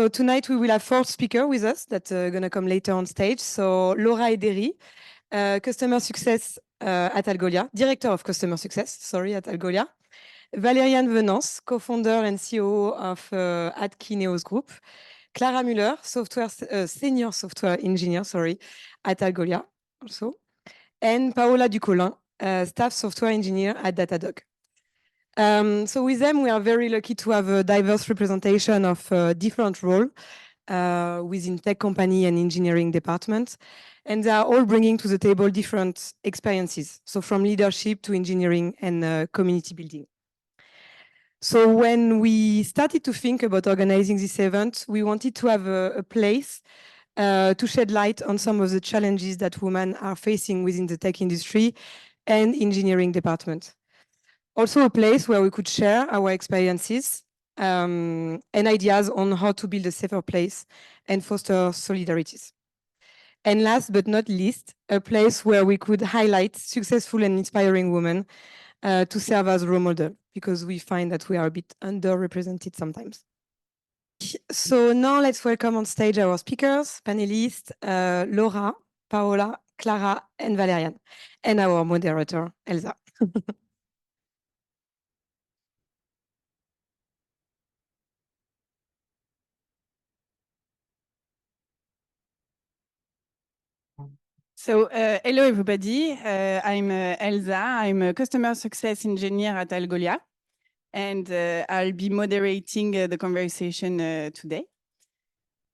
So tonight we will have 4 speakers with us that are going to come later on stage. So Laura Edery, Customer Success at Algolia, Director of Customer Success, sorry, at Algolia. Valeriane Venance, co-founder and CEO of at KyneosGroup. Clara Muller, senior software engineer, at Algolia also. And Paola Ducolin, staff software engineer at Datadog. So with them, we are very lucky to have a diverse representation of different roles within tech company and engineering departments. And they are all bringing to the table different experiences. So from leadership to engineering and community building. So when we started to think about organizing this event, we wanted to have a place to shed light on some of the challenges that women are facing within the tech industry and engineering department. Also a place where we could share our experiences and ideas on how to build a safer place and foster solidarities. And last but not least, a place where we could highlight successful and inspiring women to serve as role model, because we find that we are a bit underrepresented sometimes. So now let's welcome on stage our speakers, panelists, Laura, Paola, Clara, and Valeriane, and our moderator, Elsa. So hello everybody, I'm Elsa, I'm a customer success engineer at Algolia, and I'll be moderating the conversation today.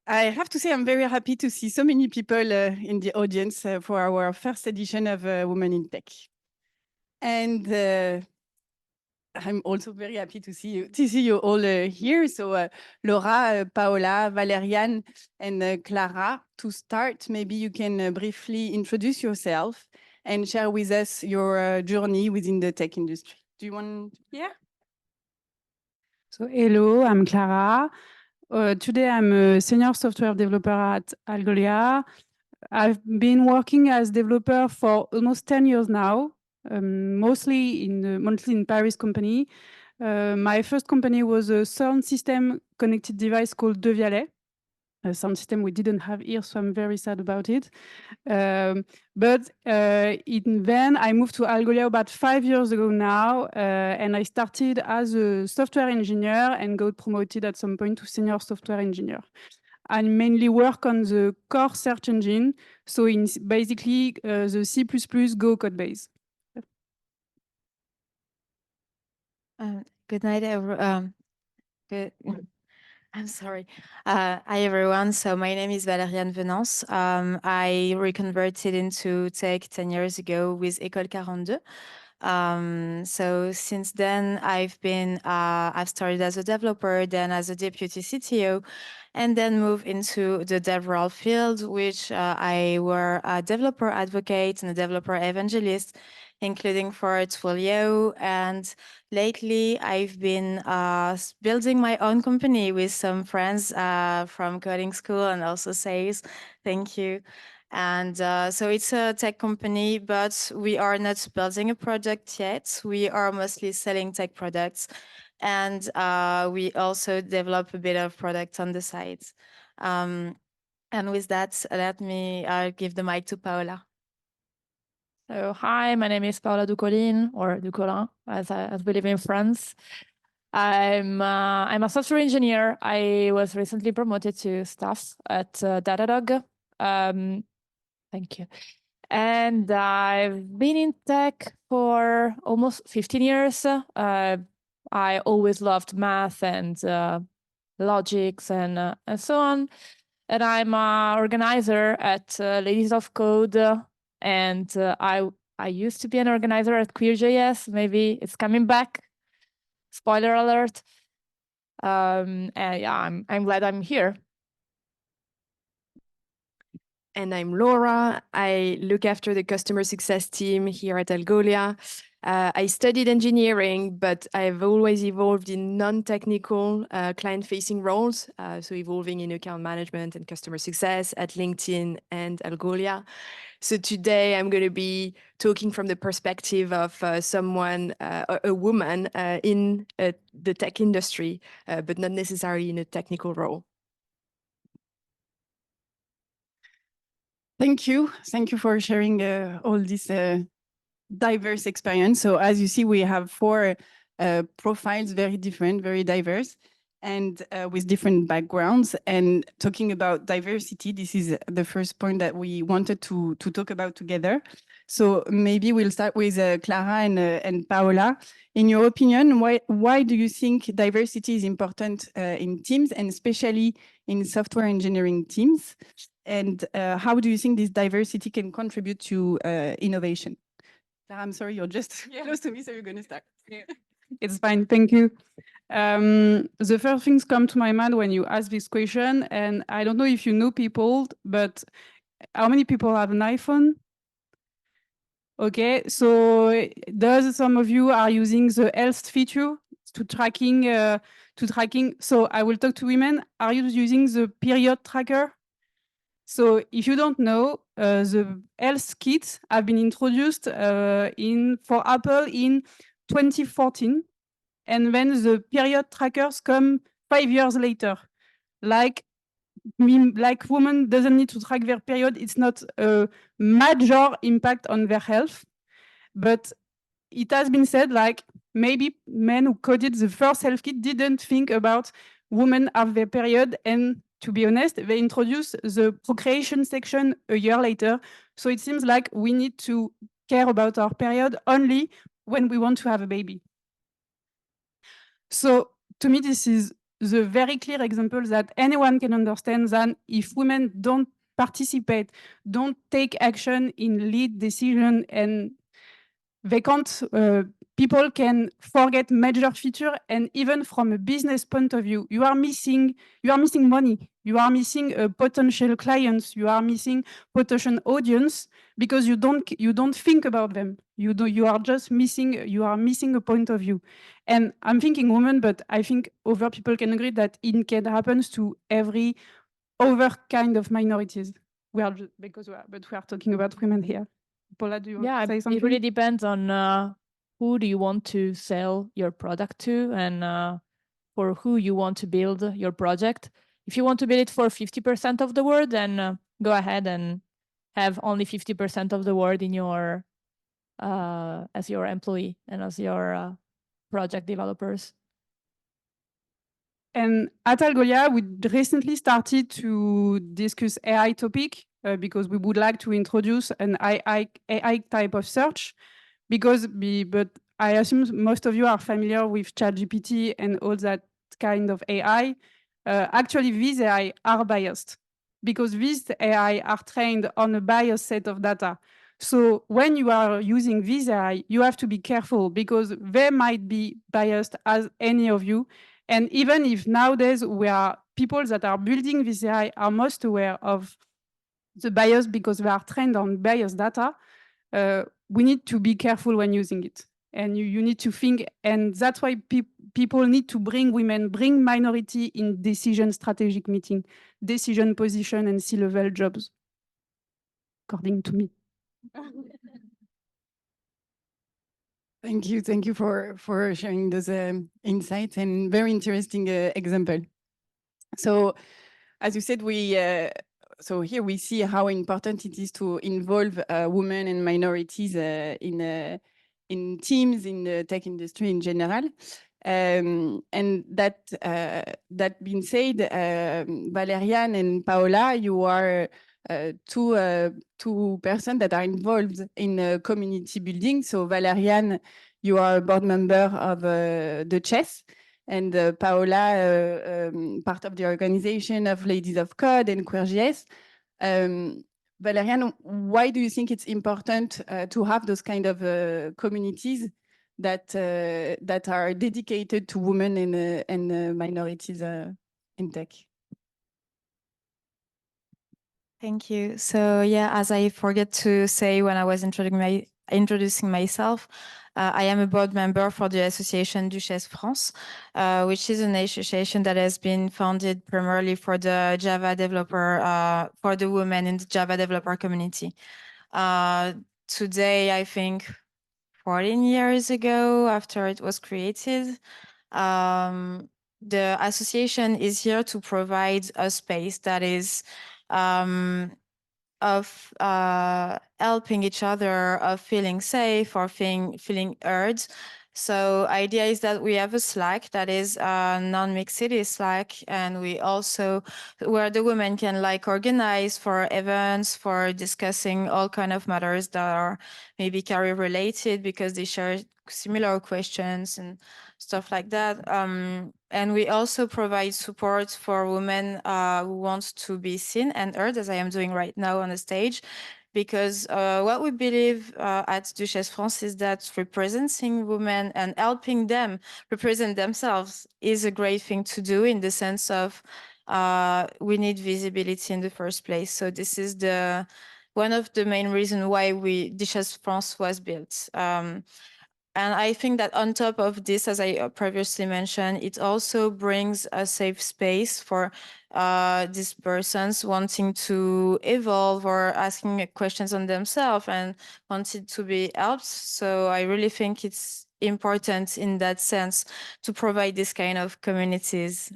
I have to say I'm very happy to see so many people in the audience for our first edition of Women in Tech. And I'm also very happy to see you all here. So Laura, Paola, Valeriane, and Clara, to start, maybe you can briefly introduce yourself and share with us your journey within the tech industry. Do you want to hear? So hello, I'm Clara. Today I'm a senior software developer at Algolia. I've been working as developer for almost 10 years now. Mostly in Paris company. My first company was a sound system connected device called De Vialet, a sound system we didn't have here, so I'm very sad about it. But then I moved to Algolia about 5 years ago now, and I started as a software engineer and got promoted at some point to senior software engineer. I mainly work on the core search engine, so in basically the C++ Go code base. Good night, everyone. I'm sorry. Hi, everyone. So my name is Valeriane Venance. I reconverted into tech 10 years ago with École 42. So since then, I've started as a developer, then as a deputy CTO, and then moved into the DevRel field, which I were a developer advocate and a developer evangelist, including for Twilio. And lately, I've been building my own company with some friends from coding school and also sales. Thank you. And so it's a tech company, but we are not building a product yet. We are mostly selling tech products. And we also develop a bit of product on the side. And with that, let me give the mic to Paola. So, hi, my name is Paola Ducolin, or Ducolin, as we live in France. I'm a software engineer. I was recently promoted to staff at Datadog. Thank you. And I've been in tech for almost 15 years. I always loved math and logics and so on. And I'm an organizer at Ladies of Code. And I used to be an organizer at Queer.js. Maybe it's coming back. Spoiler alert. And yeah, I'm glad I'm here. And I'm Laura. I look after the customer success team here at Algolia. I studied engineering, but I've always evolved in non-technical client-facing roles, so evolving in account management and customer success at LinkedIn and Algolia. So today I'm going to be talking from the perspective of a woman in the tech industry, but not necessarily in a technical role. Thank you. Thank you for sharing all this diverse experience. So as you see, we have 4 profiles, very different, very diverse, and with different backgrounds. And talking about diversity, this is the first point that we wanted to talk about together. So maybe we'll start with Clara and Paola. In your opinion, why do you think diversity is important in teams, and especially in software engineering teams? And how do you think this diversity can contribute to innovation? Clara, I'm sorry, you're just close to me, so you're going to start. It's fine, thank you. The first things come to my mind when you ask this question, and I don't know if you know people, but how many people have an iPhone? Okay, so does some of you are using the health feature to tracking? So I will talk to women. Are you using the period tracker? So if you don't know, the health kits have been introduced for Apple in 2014, and then the period trackers come 5 years later. Like women doesn't need to track their period. It's not a major impact on their health, but it has been said like maybe men who coded the first health kit didn't think about women have their period, and to be honest, they introduced the procreation section a year later. So it seems like we need to care about our period only when we want to have a baby. So to me, this is the very clear example that anyone can understand that if women don't participate, don't take action in lead decision, and they can't, people can forget major feature. And even from a business point of view, you are missing money, you are missing potential clients, you are missing potential audience because you don't think about them. You are just missing a point of view. And I'm thinking women, but I think other people can agree that it can happen to every other kind of minorities. But we are talking about women here. Paola, do you want to say something? It really depends on who do you want to sell your product to, and for who you want to build your project. If you want to build it for 50% of the world, then go ahead and have only 50% of the world in your as your employee and as your project developers. And at Algolia, we recently started to discuss AI topic because we would like to introduce an AI type of search. But I assume most of you are familiar with ChatGPT and all that kind of AI. Actually, these AI are biased because these AI are trained on a biased set of data. So when you are using these AI, you have to be careful because they might be biased as any of you. And even if nowadays we are people that are building this AI are most aware of the bias because they are trained on biased data, we need to be careful when using it. And you need to think, and that's why people need to bring women, bring minority in decision strategic meeting, decision position and C-level jobs, according to me. Thank you for sharing those insights and very interesting example. So, as you said, so here we see how important it is to involve women and minorities in teams in the tech industry in general. And that being said, Valeriane and Paola, you are two persons that are involved in community building. So Valeriane, you are a board member of the Chess, and Paola, part of the organization of Ladies of Code and QueerJS. Valeriane, why do you think it's important to have those kind of communities that are dedicated to women and minorities in tech? Thank you. So yeah, as I forget to say when I was introducing myself, I am a board member for the association Duchesse France, which is an association that has been founded primarily for the Java developer, for the women in the Java developer community. Today, I think 14 years ago, after it was created, the association is here to provide a space that is of helping each other, of feeling safe or feeling heard. So idea is that we have a Slack that is a non-mixed Slack, and we also where the women can like organize for events, for discussing all kind of matters that are maybe career related because they share similar questions and stuff like that. And we also provide support for women who want to be seen and heard, as I am doing right now on the stage. Because what we believe at Duchesse France is that representing women and helping them represent themselves is a great thing to do, in the sense of we need visibility in the first place. So this is one of the main reasons why Duchesse France was built. And I think that on top of this, as I previously mentioned, it also brings a safe space for these persons wanting to evolve or asking questions on themselves and wanted to be helped. So I really think it's important in that sense to provide this kind of communities.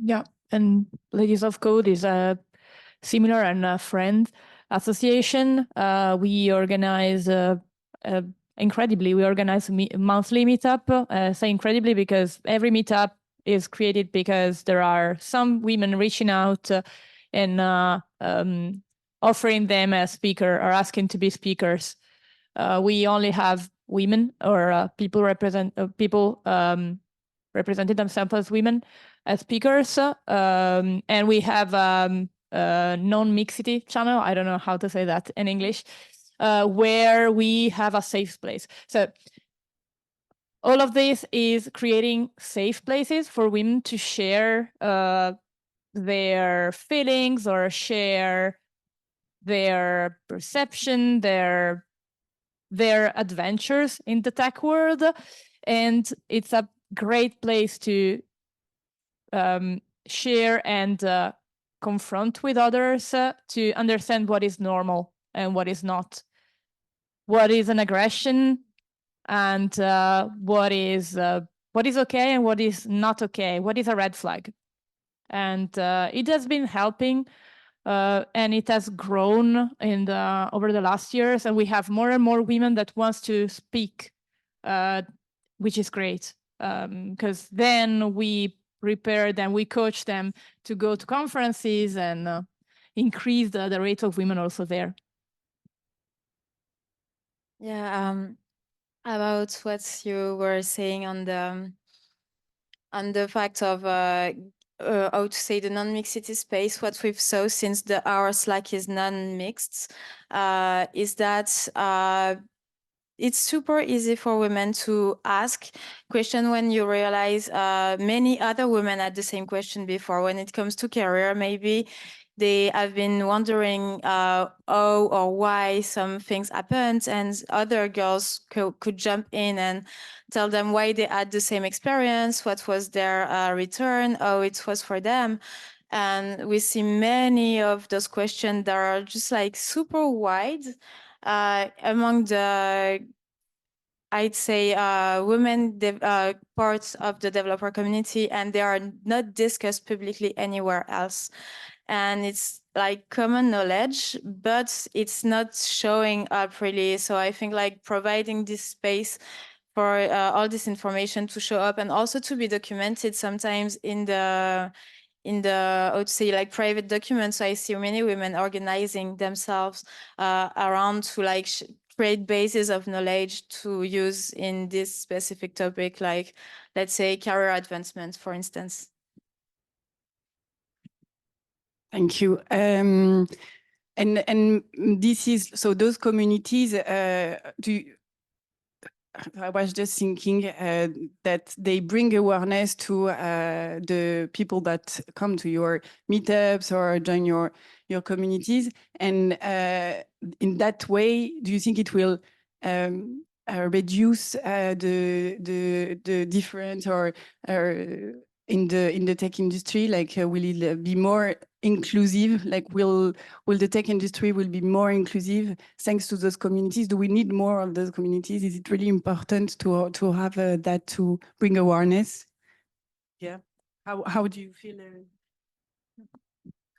Yeah, and Ladies of Code is a similar and a friend association. We organize incredibly, we organize a monthly meetup. Say incredibly because every meetup is created because there are some women reaching out and offering them a speaker or asking to be speakers. We only have women or people represented themselves as women as speakers, and we have a non-mixity channel. I don't know how to say that in English. Where we have a safe place. So all of this is creating safe places for women to share their feelings or share their perception, their adventures in the tech world. And it's a great place to share and confront with others to understand what is normal and what is not, what is an aggression, and what is okay and what is not okay, what is a red flag. And it has been helping, and it has grown over the last years, and we have more and more women that wants to speak, which is great, because then we prepare them, we coach them to go to conferences and increase the rate of women also there. Yeah, about what you were saying on the fact of how to say the non-mixity space, what we've saw since our Slack is non-mixed is that it's super easy for women to ask question when you realize many other women had the same question before. When it comes to career, maybe they have been wondering how or why some things happened, and other girls could jump in and tell them why they had the same experience, what was their return, how it was for them. And we see many of those questions that are just like super wide among the, I'd say, women parts of the developer community, and they are not discussed publicly anywhere else. And it's like common knowledge, but it's not showing up really. So I think like providing this space for all this information to show up and also to be documented sometimes in the I would say like private documents. So I see many women organizing themselves around to like create bases of knowledge to use in this specific topic, like let's say career advancement, for instance. Thank you. And this is, so those communities, I was just thinking that they bring awareness to the people that come to your meetups or join your communities. And in that way, do you think it will reduce the difference or in the tech industry? Like, will it be more inclusive? Like, will the tech industry will be more inclusive thanks to those communities? Do we need more of those communities? Is it really important to have that to bring awareness? Yeah. How do you feel?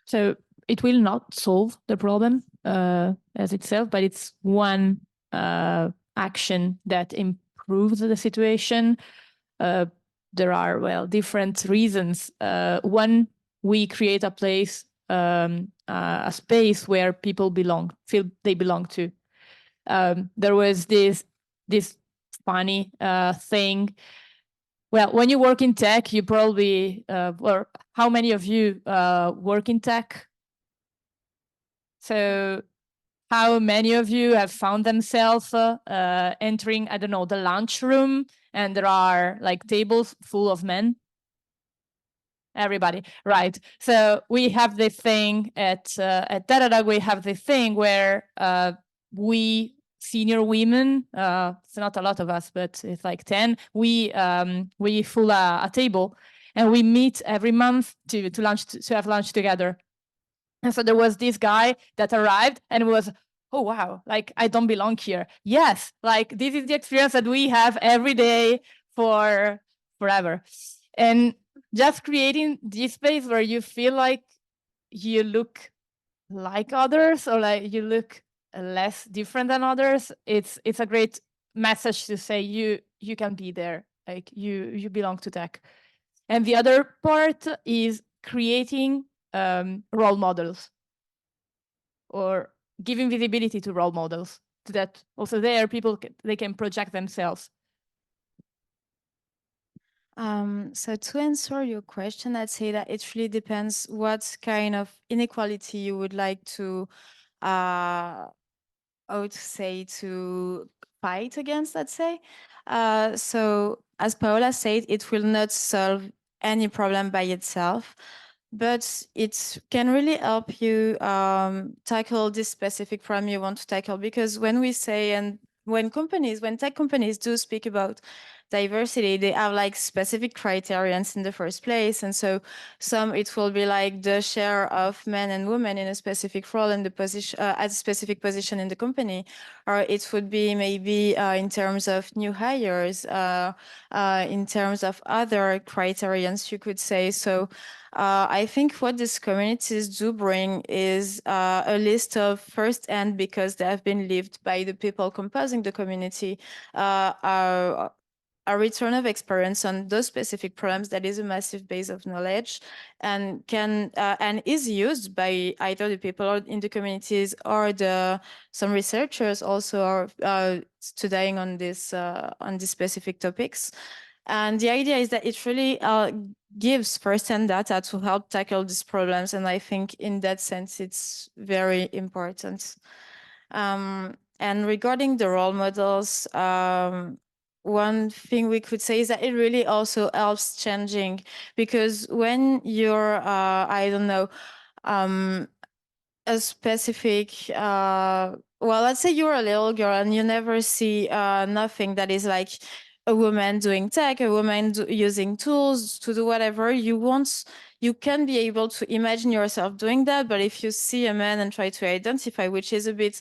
So it will not solve the problem as itself, but it's one action that improves the situation. There are, well, different reasons. One, we create a place, a space where people feel they belong to. There was this funny thing. Well, when you work in tech, you probably, or how many of you work in tech? So how many of you have found themselves entering, I don't know, the lunchroom, and there are like tables full of men? Everybody, right? So we have this thing at Datadog. We have this thing where we senior women, it's not a lot of us, but it's like 10. We fill a table, and we meet every month to have lunch together. And so there was this guy that arrived and was, oh, wow, like I don't belong here. Yes, like this is the experience that we have every day for forever. And just creating this space where you feel like you look like others, or like you look less different than others, it's a great message to say you can be there, like you belong to tech. And the other part is creating role models, or giving visibility to role models, so that also there people they can project themselves. So to answer your question, I'd say that it really depends what kind of inequality you would like to, I would say, to fight against, let's say. So as Paola said, it will not solve any problem by itself, but it can really help you tackle this specific problem you want to tackle. Because when we say, and when tech companies do speak about diversity, they have like specific criterions in the first place. And so it will be like the share of men and women in a specific role in the position, at a specific position in the company, or it would be maybe in terms of new hires, in terms of other criterions, you could say. So I think what these communities do bring is a list of first-hand, because they have been lived by the people composing the community, a return of experience on those specific problems that is a massive base of knowledge, and can and is used by either the people in the communities or some researchers also are studying on these specific topics. And the idea is that it really gives first-hand data to help tackle these problems. And I think in that sense, it's very important. And regarding the role models, one thing we could say is that it really also helps changing, because when you're, I don't know, a specific, well, let's say you're a little girl and you never see nothing that is like a woman doing tech, a woman using tools to do whatever you can be able to imagine yourself doing that. But if you see a man and try to identify, which is a bit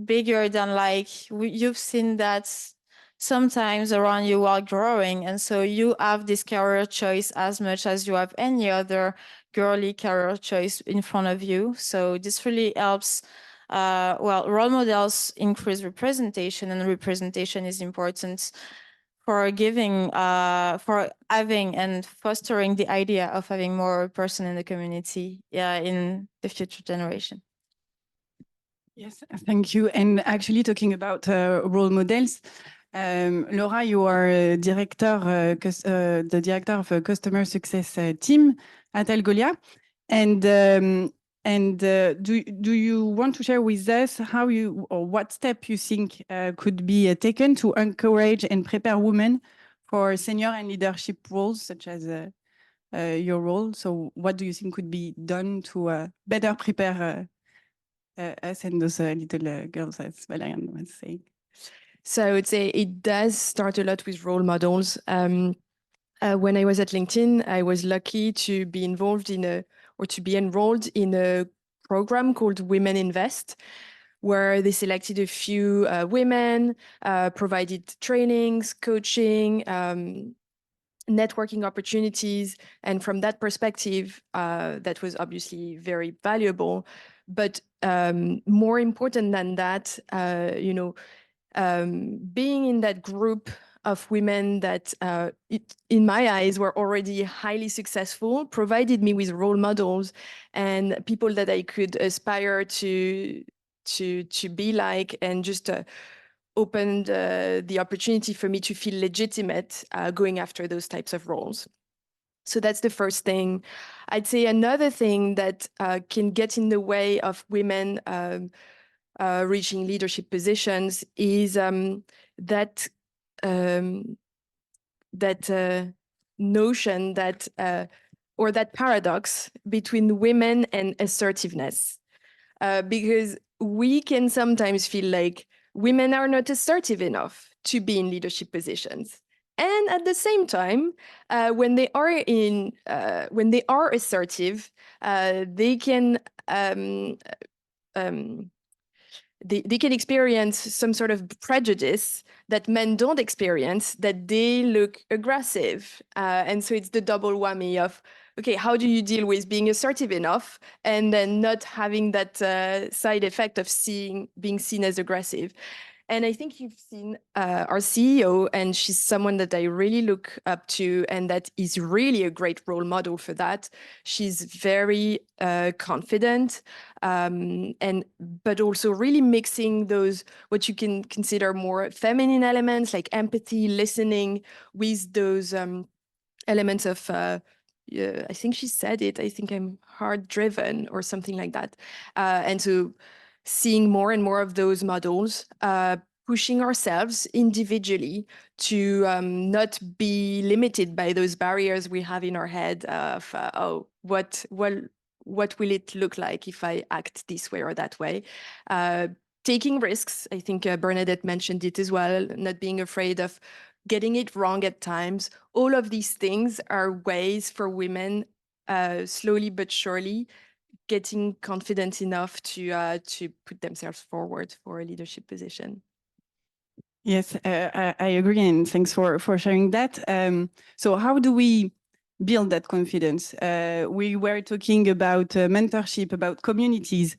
bigger than like you've seen that sometimes around you while growing, and so you have this career choice as much as you have any other girly career choice in front of you. So this really helps. Well, role models increase representation, and representation is important for having and fostering the idea of having more person in the community, in the future generation. Yes, thank you. And actually, talking about role models, Laura, you are the director of a customer success team at Algolia, and do you want to share with us how or what step you think could be taken to encourage and prepare women for senior and leadership roles, such as your role? So, what do you think could be done to better prepare us and those little girls, as Valeriane was saying? So I would say it does start a lot with role models. When I was at LinkedIn, I was lucky to be involved to be enrolled in a program called Women Invest, where they selected a few women, provided trainings, coaching, networking opportunities. And from that perspective, that was obviously very valuable. But more important than that, being in that group of women that, in my eyes, were already highly successful, provided me with role models and people that I could aspire to be like, and just opened the opportunity for me to feel legitimate going after those types of roles. So that's the first thing. I'd say another thing that can get in the way of women reaching leadership positions is that notion that or that paradox between women and assertiveness, because we can sometimes feel like women are not assertive enough to be in leadership positions. And at the same time, when they are assertive, they can they can experience some sort of prejudice that men don't experience, that they look aggressive. And so it's the double whammy of, okay, how do you deal with being assertive enough and then not having that side effect of being seen as aggressive? And I think you've seen our CEO, and she's someone that I really look up to, and that is really a great role model for that. She's very confident, but also really mixing those, what you can consider more feminine elements like empathy, listening, with those elements of, I think she said it, I think I'm hard driven or something like that. And so seeing more and more of those models, pushing ourselves individually to not be limited by those barriers we have in our head of, what will it look like if I act this way or that way? Taking risks, I think Bernadette mentioned it as well, not being afraid of getting it wrong at times. All of these things are ways for women, slowly but surely, getting confident enough to put themselves forward for a leadership position. Yes, I agree, and thanks for sharing that. So how do we build that confidence? We were talking about mentorship, about communities,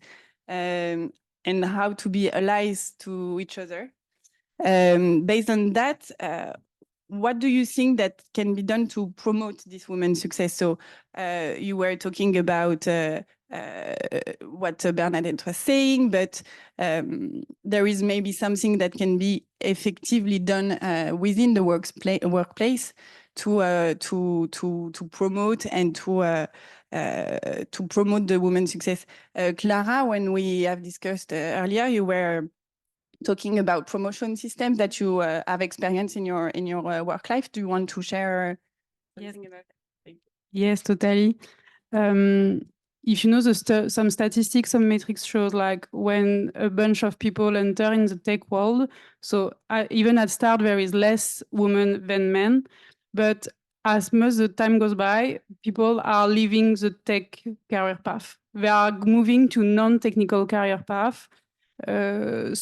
and how to be allies to each other. Based on that, what do you think that can be done to promote this women's success? So you were talking about what Bernadette was saying, but there is maybe something that can be effectively done within the workplace to promote and to promote the women's success. Clara, when we have discussed earlier, you were talking about promotion systems that you have experienced in your work life. Do you want to share something about that? Yes, totally. If you know some statistics, some metrics shows like when a bunch of people enter in the tech world, so even at start there is less women than men, but as much the time goes by, people are leaving the tech career path. They are moving to non-technical career path. And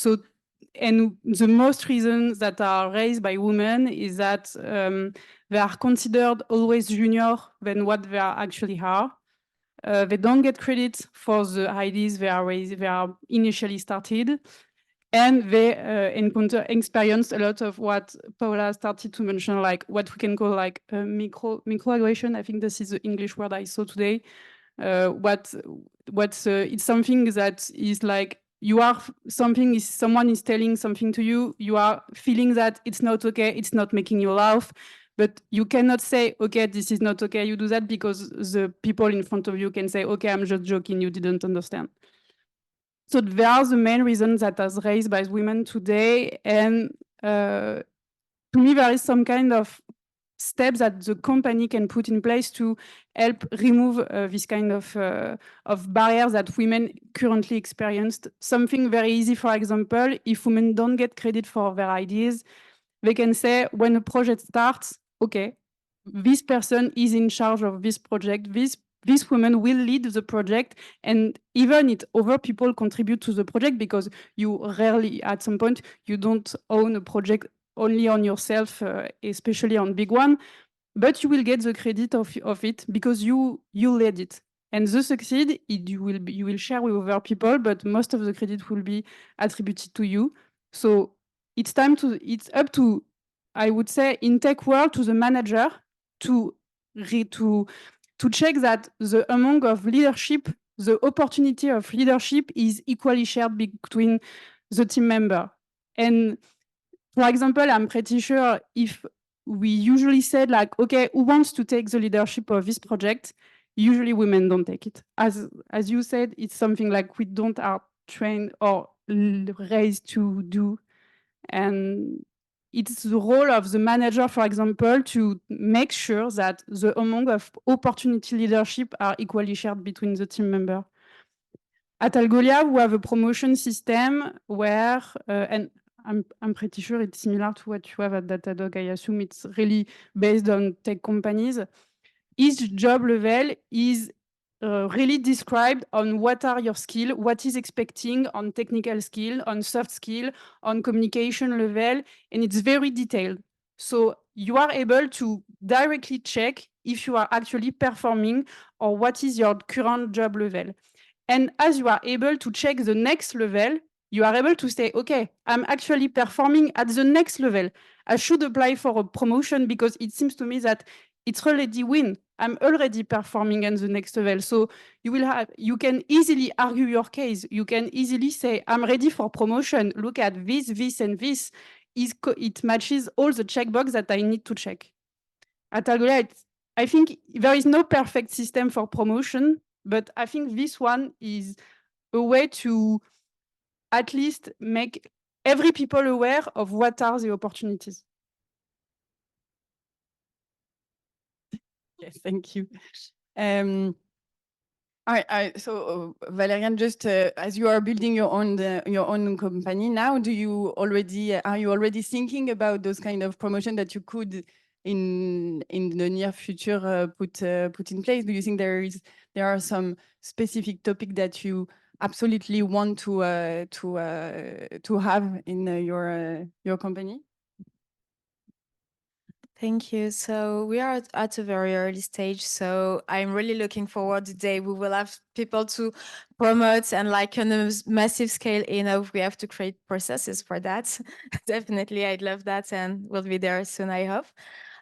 the most reasons that are raised by women is that they are considered always junior than what they are actually are. They don't get credit for the ideas they are initially started, and they experience a lot of what Paola started to mention, like what we can call like microaggression. I think this is the English word I saw today. It's something that is like someone is telling something to you, you are feeling that it's not okay, it's not making you laugh, but you cannot say, okay, this is not okay, you do that, because the people in front of you can say, okay, I'm just joking, you didn't understand. So there are the main reasons that are raised by women today. And to me, there is some kind of steps that the company can put in place to help remove this kind of barriers that women currently experienced. Something very easy, for example, if women don't get credit for their ideas, they can say when a project starts, okay, this person is in charge of this project, this woman will lead the project, and even if other people contribute to the project, because you rarely, at some point, you don't own a project only on yourself, especially on big one. but you will get the credit of it because you led it. And the succeed, you will share with other people, but most of the credit will be attributed to you. So it's up to, I would say, in tech world, to the manager to check that the amount of leadership, the opportunity of leadership is equally shared between the team member. And for example, I'm pretty sure if we usually said like, okay, who wants to take the leadership of this project? Usually women don't take it. As you said, it's something like we don't are trained or raised to do. And it's the role of the manager, for example, to make sure that the amount of opportunity leadership are equally shared between the team members. At Algolia, we have a promotion system where, and I'm pretty sure it's similar to what you have at Datadog. I assume it's really based on tech companies. Each job level is really described on what are your skills, what is expecting on technical skill, on soft skill, on communication level, and it's very detailed. So you are able to directly check if you are actually performing or what is your current job level. And as you are able to check the next level, you are able to say, okay, I'm actually performing at the next level. I should apply for a promotion because it seems to me that it's already win. I'm already performing at the next level. So you can easily argue your case. You can easily say, I'm ready for promotion. Look at this, this, and this. It matches all the checkbox that I need to check. At Algolia, I think there is no perfect system for promotion, but I think this one is a way to at least make every people aware of what are the opportunities. Yes, thank you. All right, so Valeriane, just as you are building your own company now, are you already thinking about those kind of promotion that you could in the near future put in place? Do you think there are some specific topic that you absolutely want to have in your company? Thank you. So we are at a very early stage. So I'm really looking forward to the day we will have people to promote and like on a massive scale. We have to create processes for that. Definitely, I'd love that, and we'll be there soon, I hope.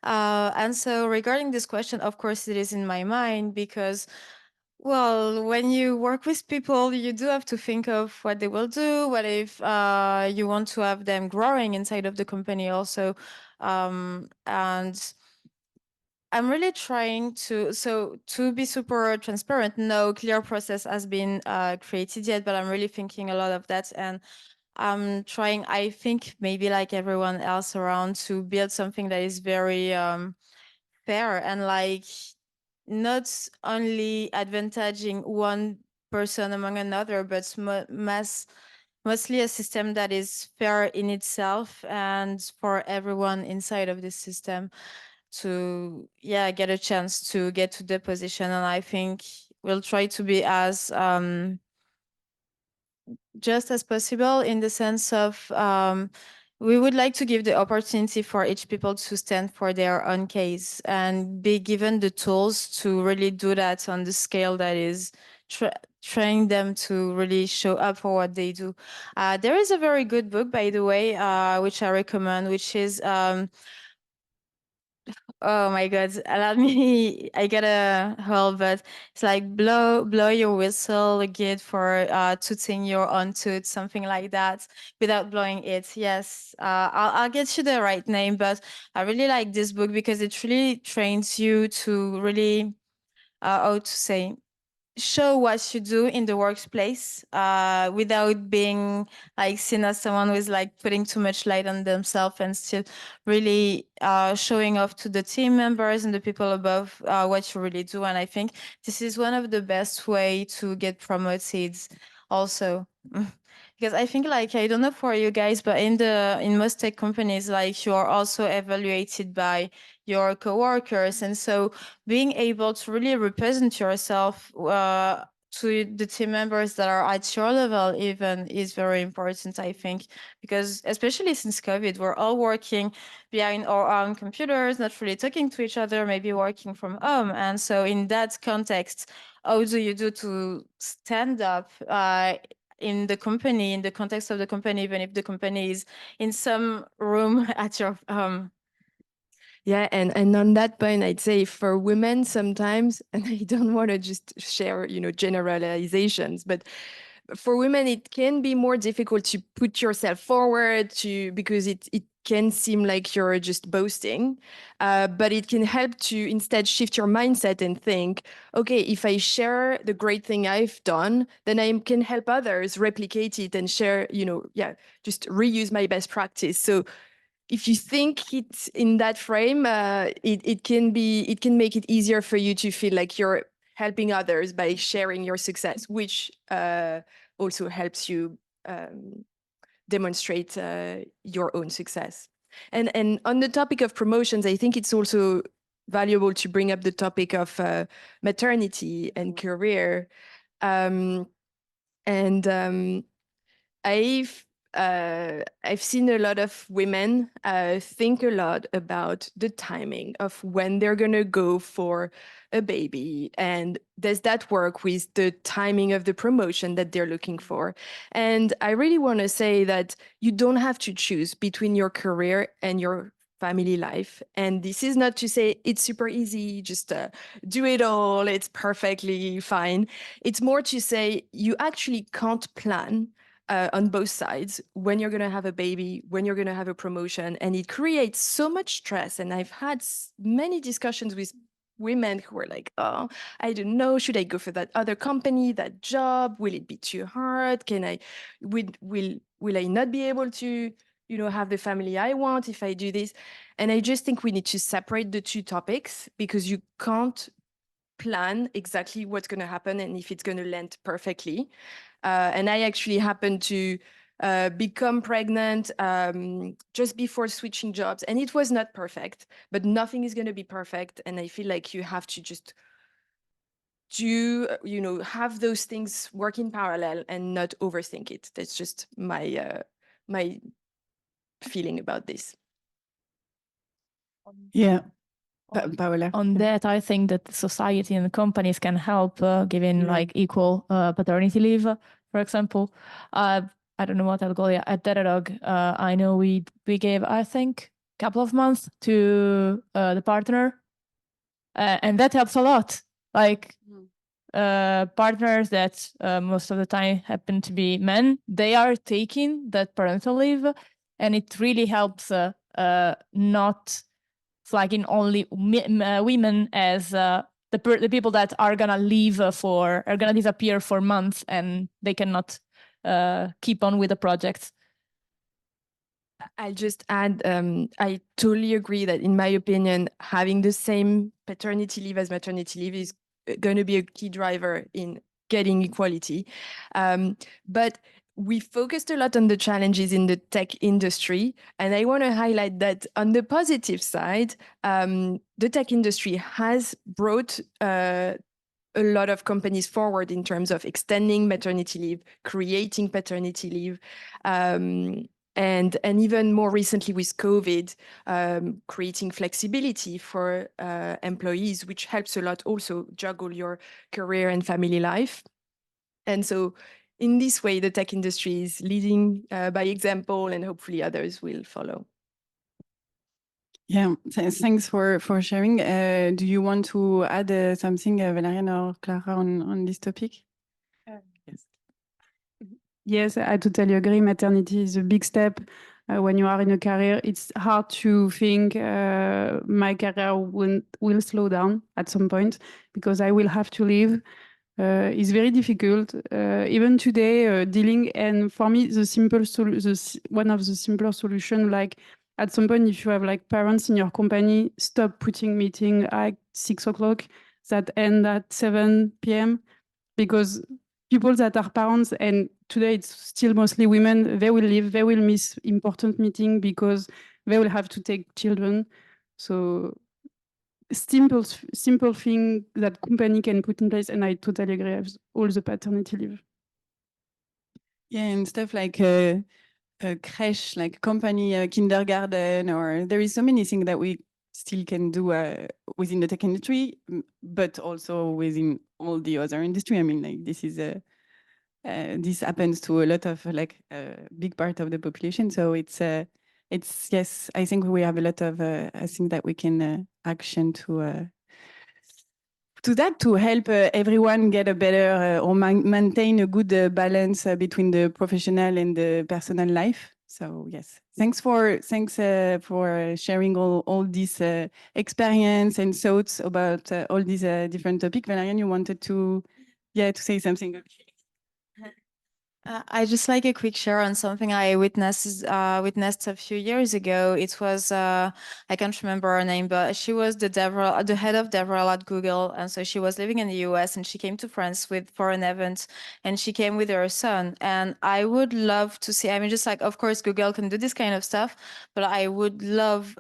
And so regarding this question, of course, it is in my mind because, well, when you work with people, you do have to think of what they will do. What if you want to have them growing inside of the company also? And I'm really trying to be super transparent. No clear process has been created yet, but I'm really thinking a lot of that. And I'm trying, I think maybe like everyone else around, to build something that is very fair and like not only advantaging one person among another, but mostly a system that is fair in itself and for everyone inside of this system to get a chance to get to the position. And I think we'll try to be as just as possible in the sense of we would like to give the opportunity for each people to stand for their own case and be given the tools to really do that on the scale that is trying them to really show up for what they do. There is a very good book, by the way, which I recommend, which is oh my God, allow me, I get a hole, but it's like blow your whistle, good for tooting your own toot, something like that, without blowing it. Yes, I'll get you the right name, but I really like this book because it really trains you to really, how to say, show what you do in the workplace without being like seen as someone who's like putting too much light on themselves, and still really showing off to the team members and the people above what you really do. And I think this is one of the best way to get promoted also. Because I think, like, I don't know for you guys, but in most tech companies, like, you are also evaluated by your coworkers, and so being able to really represent yourself to the team members that are at your level even is very important, I think, because especially since COVID, we're all working behind our own computers, not really talking to each other, maybe working from home. And so in that context, how do you do to stand up in the company, in the context of the company, even if the company is in some room at your home? Yeah, and on that point, I'd say for women sometimes, and I don't want to just share, generalizations, but for women, it can be more difficult to put yourself forward because it can seem like you're just boasting, but it can help to instead shift your mindset and think, okay, if I share the great thing I've done, then I can help others replicate it and share, just reuse my best practice. So if you think it's in that frame, it can make it easier for you to feel like you're helping others by sharing your success, which also helps you demonstrate your own success. And on the topic of promotions, I think it's also valuable to bring up the topic of maternity and career. I've seen a lot of women think a lot about the timing of when they're going to go for a baby. And does that work with the timing of the promotion that they're looking for? And I really want to say that you don't have to choose between your career and your family life. And this is not to say it's super easy, just do it all, it's perfectly fine. It's more to say you actually can't plan on both sides when you're going to have a baby, when you're going to have a promotion, and it creates so much stress. And I've had many discussions with women who are like, oh, I don't know, should I go for that other company, that job? Will it be too hard? Will I not be able to, have the family I want if I do this? And I just think we need to separate the two topics, because you can't plan exactly what's going to happen and if it's going to land perfectly. And I actually happened to become pregnant just before switching jobs. And it was not perfect, but nothing is going to be perfect. And I feel like you have to just have those things work in parallel and not overthink it. That's just my feeling about this. Yeah. Paola. On that, I think that society and companies can help giving like equal paternity leave, for example. I don't know what Algolia at Datadog. I know we gave, I think, a couple of months to the partner, and that helps a lot. Like partners that most of the time happen to be men, they are taking that parental leave, and it really helps not flagging only women as the people that are gonna are gonna disappear for months and they cannot keep on with the project. I'll just add, I totally agree that in my opinion, having the same paternity leave as maternity leave is going to be a key driver in getting equality. But we focused a lot on the challenges in the tech industry. And I want to highlight that on the positive side, the tech industry has brought a lot of companies forward in terms of extending maternity leave, creating paternity leave, and even more recently with COVID, creating flexibility for employees, which helps a lot also juggle your career and family life. And so in this way, the tech industry is leading by example, and hopefully others will follow. Yeah, thanks for sharing. Do you want to add something, Valeriane or Clara, on this topic? Yes. Yes, I totally agree. Maternity is a big step. When you are in a career, it's hard to think my career will slow down at some point because I will have to leave. It's very difficult. Even today, dealing, and for me, one of the simpler solutions, like at some point, if you have like parents in your company, stop putting meeting at 6 o'clock that end at 7 p.m. because people that are parents, and today it's still mostly women, they will leave, they will miss important meeting because they will have to take children. So simple thing that company can put in place, and I totally agree with all the paternity leave. Yeah, and stuff like a creche, like company, kindergarten, or there is so many things that we still can do within the tech industry, but also within all the other industry. I mean, like this is this happens to a lot of like a big part of the population. So it's yes, I think we have a lot of I think that we can action to that to help everyone get a better or maintain a good balance between the professional and the personal life. So yes, thanks for sharing all this experience and thoughts about all these different topics. Valeriane, you wanted to say something. I just like a quick share on something I witnessed a few years ago. It was I can't remember her name, but she was the head of DevRel at Google, and so she was living in the US, and she came to France for an event, and she came with her son. And I would love to see. I mean, just like of course Google can do this kind of stuff, but I would love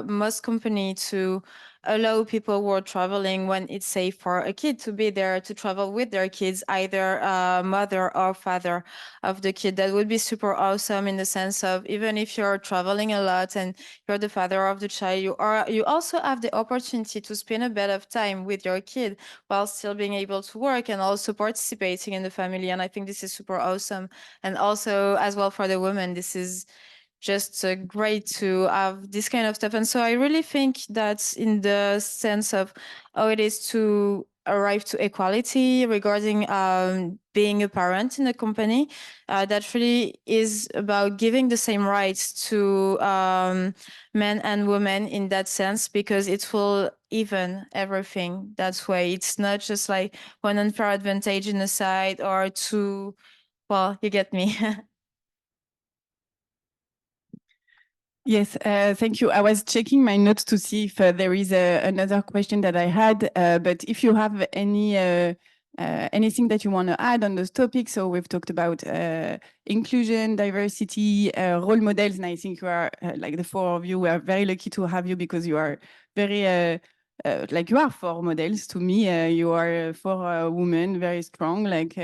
most company to allow people who are traveling when it's safe for a kid to be there to travel with their kids, either mother or father of the kid. That would be super awesome in the sense of even if you're traveling a lot and you're the father of the child, you also have the opportunity to spend a bit of time with your kid while still being able to work and also participating in the family. And I think this is super awesome. And also as well for the women, this is just great to have this kind of stuff. And so I really think that in the sense of how it is to arrive to equality regarding being a parent in a company, that really is about giving the same rights to men and women in that sense, because it will even everything that way. It's not just like one unfair advantage in the side or two, well, you get me. Yes, thank you. I was checking my notes to see if there is another question that I had, but if you have anything that you want to add on those topics, so we've talked about inclusion, diversity, role models, and I think you are, like the four of you, we are very lucky to have you because you are very, like you are four models to me. You are four women, very strong, like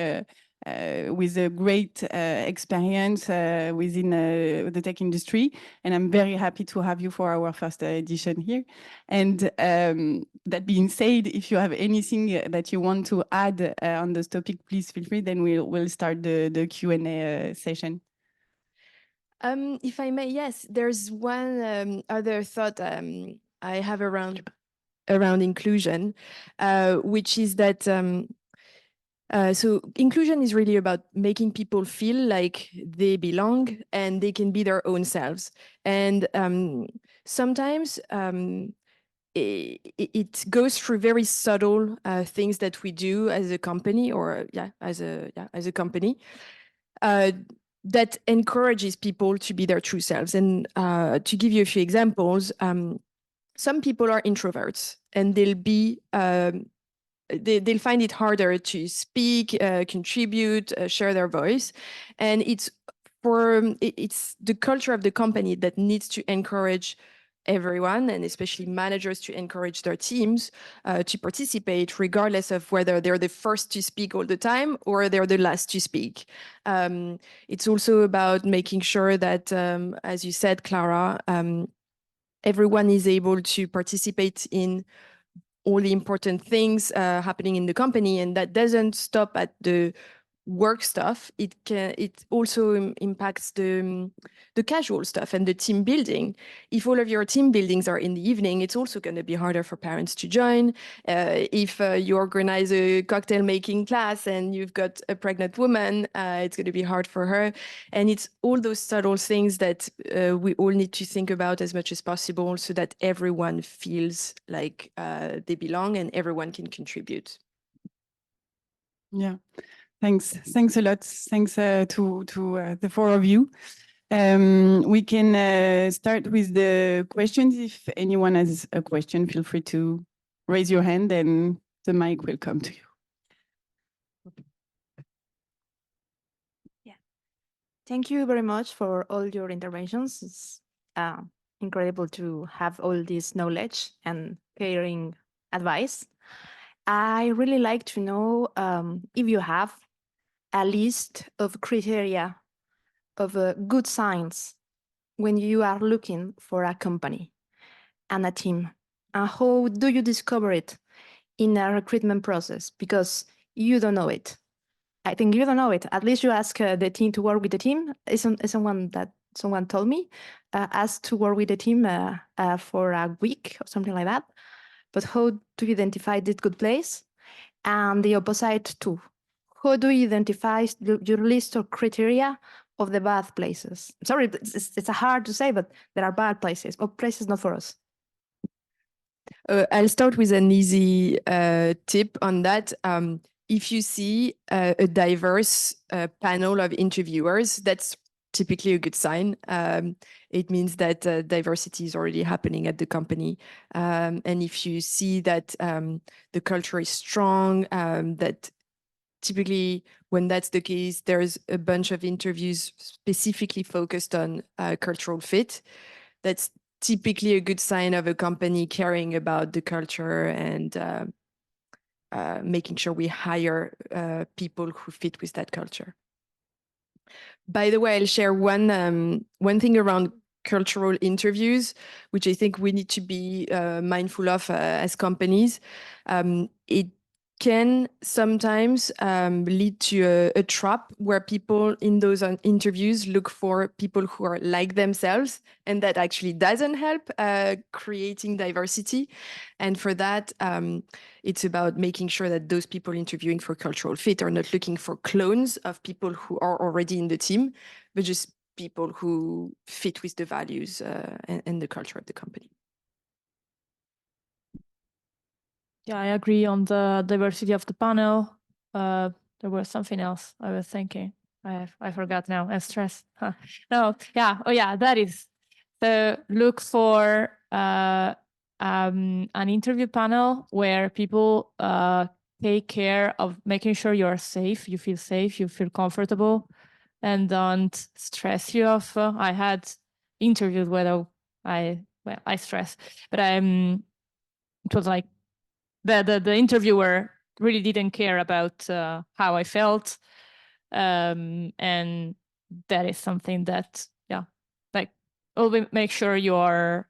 with a great experience within the tech industry. And I'm very happy to have you for our first edition here. And that being said, if you have anything that you want to add on this topic, please feel free. Then we'll start the Q&A session. If I may, yes, there's one other thought I have around inclusion, which is that so inclusion is really about making people feel like they belong and they can be their own selves. And sometimes it goes through very subtle things that we do as a company, or as a company, that encourages people to be their true selves. And to give you a few examples, some people are introverts and they'll be they'll find it harder to speak, contribute, share their voice. And it's the culture of the company that needs to encourage everyone, and especially managers, to encourage their teams to participate, regardless of whether they're the first to speak all the time or they're the last to speak. It's also about making sure that, as you said, Clara, everyone is able to participate in all the important things happening in the company, and that doesn't stop at the work stuff. It also impacts the casual stuff and the team building. If all of your team buildings are in the evening, it's also going to be harder for parents to join. If you organize a cocktail making class and you've got a pregnant woman, it's going to be hard for her. And it's all those subtle things that we all need to think about as much as possible, so that everyone feels like they belong and everyone can contribute. Yeah. Thanks a lot. Thanks to the four of you. We can start with the questions. If anyone has a question, feel free to raise your hand and the mic will come to you. Yeah. Thank you very much for all your interventions. It's incredible to have all this knowledge and caring advice. I really like to know if you have a list of criteria of good signs when you are looking for a company and a team. And how do you discover it in a recruitment process? Because you don't know it. I think you don't know it. At least you ask the team to work with the team. It's someone told me, ask to work with the team for a week or something like that. But how do you identify this good place? And the opposite too. How do you identify your list of criteria of the bad places? Sorry, it's hard to say, but there are bad places or places not for us. I'll start with an easy tip on that. If you see a diverse panel of interviewers, that's typically a good sign. It means that diversity is already happening at the company. And if you see that the culture is strong, that typically when that's the case, there's a bunch of interviews specifically focused on cultural fit. That's typically a good sign of a company caring about the culture and making sure we hire people who fit with that culture. By the way, I'll share one thing around cultural interviews, which I think we need to be mindful of as companies. It can sometimes lead to a trap where people in those interviews look for people who are like themselves, and that actually doesn't help creating diversity. And for that, it's about making sure that those people interviewing for cultural fit are not looking for clones of people who are already in the team, but just people who fit with the values and the culture of the company. Yeah, I agree on the diversity of the panel. There was something else I was thinking. I forgot now. I'm stressed. Huh. No, yeah. Oh, yeah. That is. So look for an interview panel where people take care of making sure you're safe. You feel safe. You feel comfortable, and don't stress you off. I had interviews where I stress, but it was like the interviewer really didn't care about how I felt, and that is something that like always make sure you're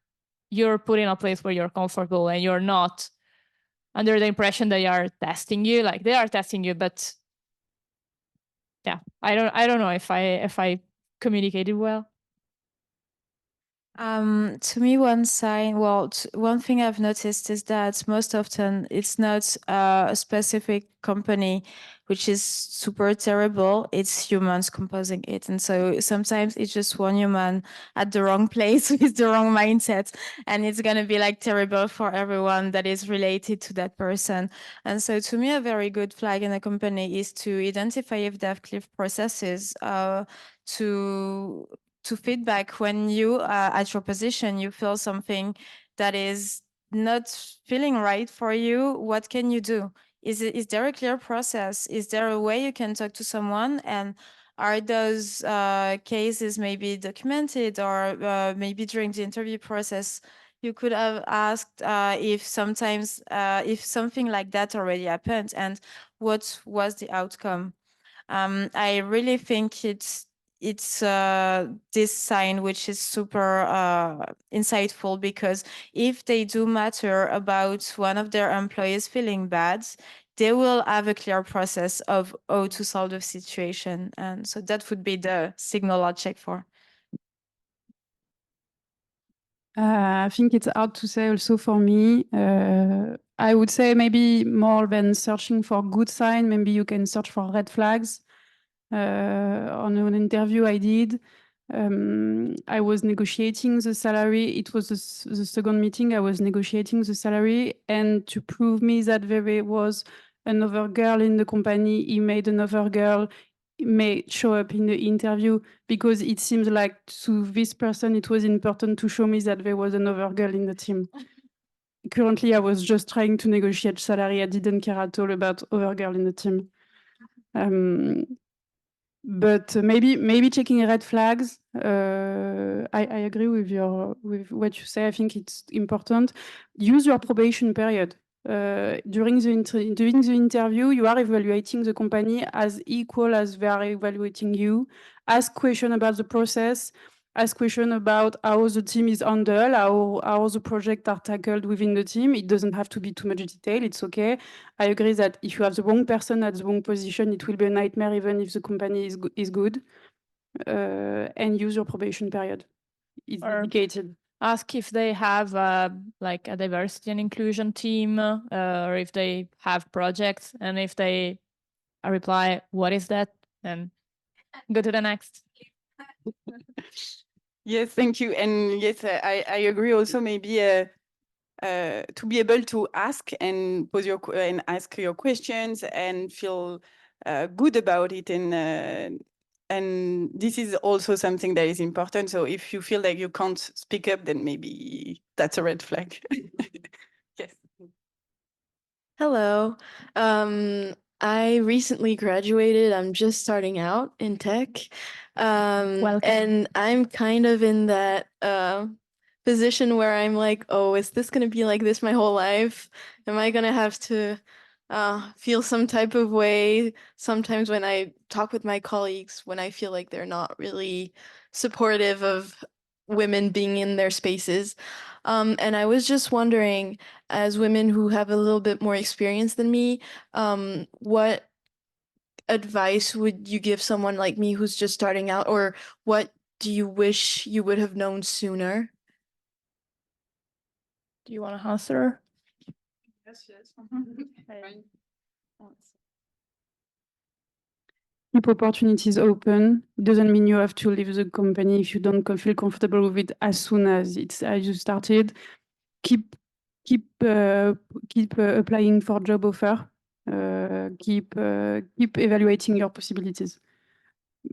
put in a place where you're comfortable and you're not under the impression they are testing you. Like they are testing you, but yeah, I don't know if I communicated well. To me, one thing I've noticed is that most often it's not a specific company which is super terrible. It's humans composing it. And so sometimes it's just one human at the wrong place with the wrong mindset. And it's going to be like terrible for everyone that is related to that person. And so to me, a very good flag in a company is to identify if they have clear processes to feedback when you at your position you feel something that is not feeling right for you. What can you do? Is there a clear process? Is there a way you can talk to someone? And are those cases maybe documented, or maybe during the interview process you could have asked if something like that already happened and what was the outcome? I really think it's this sign which is super insightful, because if they do matter about one of their employees feeling bad, they will have a clear process of how to solve the situation. And so that would be the signal I'll check for. I think it's hard to say also for me. I would say maybe more than searching for good sign, maybe you can search for red flags. On an interview I did, I was negotiating the salary. It was the second meeting. I was negotiating the salary, and to prove me that there was another girl in the company, he made another girl may show up in the interview, because it seems like to this person it was important to show me that there was another girl in the team. Currently, I was just trying to negotiate salary. I didn't care at all about other girl in the team. but maybe checking red flags. I agree with what you say. I think it's important. Use your probation period. During the interview, you are evaluating the company as equal as they are evaluating you. Ask questions about the process. Ask questions about how the team is handled, how the projects are tackled within the team. It doesn't have to be too much detail. It's okay. I agree that if you have the wrong person at the wrong position, it will be a nightmare even if the company is good. And use your probation period. It's dedicated. Ask if they have like a diversity and inclusion team, or if they have projects, and if they reply, "What is that?" and go to the next. Yes, thank you. And yes, I agree also maybe to be able to ask and ask your questions and feel good about it. And this is also something that is important. So if you feel like you can't speak up, then maybe that's a red flag. Yes. Hello. I recently graduated. I'm just starting out in tech. Welcome. And I'm kind of in that position where I'm like, oh, is this going to be like this my whole life? Am I going to have to feel some type of way sometimes when I talk with my colleagues, when I feel like they're not really supportive of women being in their spaces? And I was just wondering, as women who have a little bit more experience than me, what advice would you give someone like me who's just starting out, or what do you wish you would have known sooner? Do you want to answer? Yes. Keep opportunities open. It doesn't mean you have to leave the company if you don't feel comfortable with it as soon as you started. Keep applying for job offer. Keep evaluating your possibilities.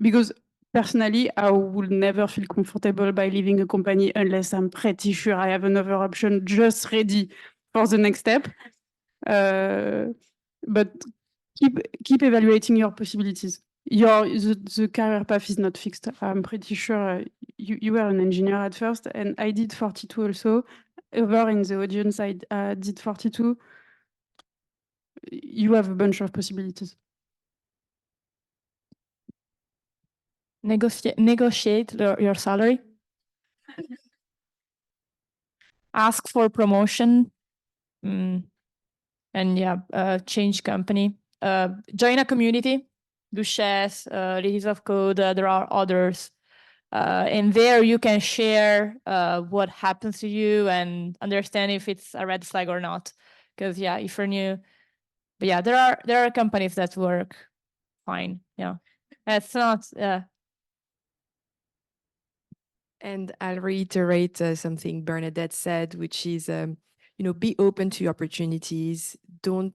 Because personally, I will never feel comfortable by leaving a company unless I'm pretty sure I have another option just ready for the next step. But keep evaluating your possibilities. The career path is not fixed. I'm pretty sure you were an engineer at first, and I did 42 also. Over in the audience, I did 42. You have a bunch of possibilities. Negotiate your salary. Ask for promotion. And yeah, change company. Join a community. Do shares, release of code. There are others. And there you can share what happens to you and understand if it's a red flag or not. Because yeah, if you're new, but yeah, there are companies that work fine. Yeah, it's not. And I'll reiterate something Bernadette said, which is, be open to opportunities. Don't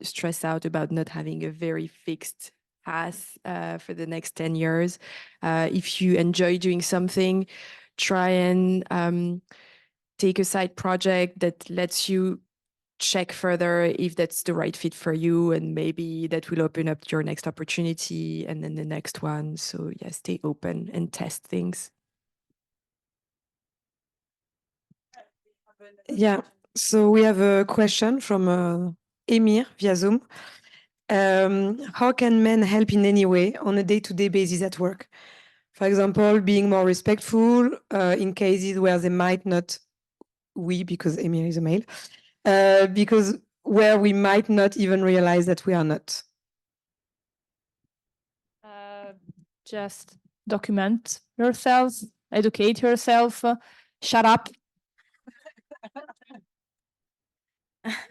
stress out about not having a very fixed path for the next 10 years. If you enjoy doing something, try and take a side project that lets you check further if that's the right fit for you, and maybe that will open up your next opportunity and then the next one. So yeah, stay open and test things. Yeah, so we have a question from Emir via Zoom. How can men help in any way on a day-to-day basis at work? For example, being more respectful in cases where they might not, because Emir is a male, because where we might not even realize that we are not. Just document yourself, educate yourself, shut up.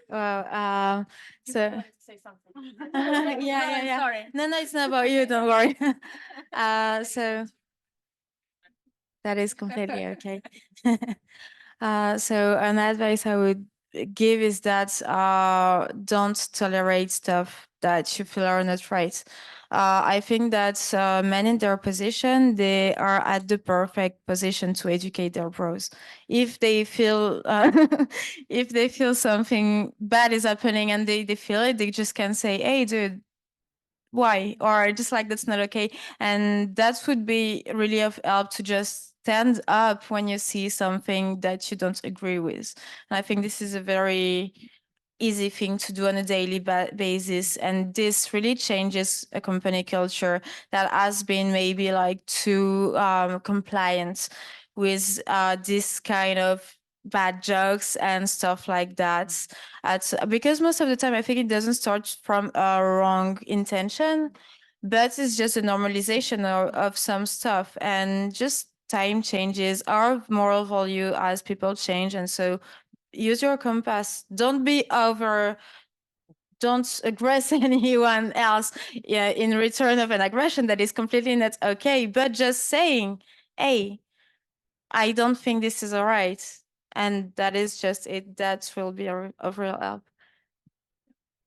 Well, so Say something. yeah. Sorry. No, it's not about you. Don't worry. So that is completely okay. So an advice I would give is that don't tolerate stuff that you feel are not right. I think that men in their position, they are at the perfect position to educate their pros. If they feel if they feel something bad is happening and they feel it, they just can say, "Hey, dude, why? Or just like, that's not okay. And that would be really of help to just stand up when you see something that you don't agree with. And I think this is a very easy thing to do on a daily basis. And this really changes a company culture that has been maybe like too compliant with this kind of bad jokes and stuff like that. Because most of the time, I think it doesn't start from a wrong intention, but it's just a normalization of some stuff. And just time changes, our moral value as people change. And so use your compass. Don't aggress anyone else in return of an aggression that is completely not okay. But just saying, hey, I don't think this is all right. And that is just it. That will be of real help.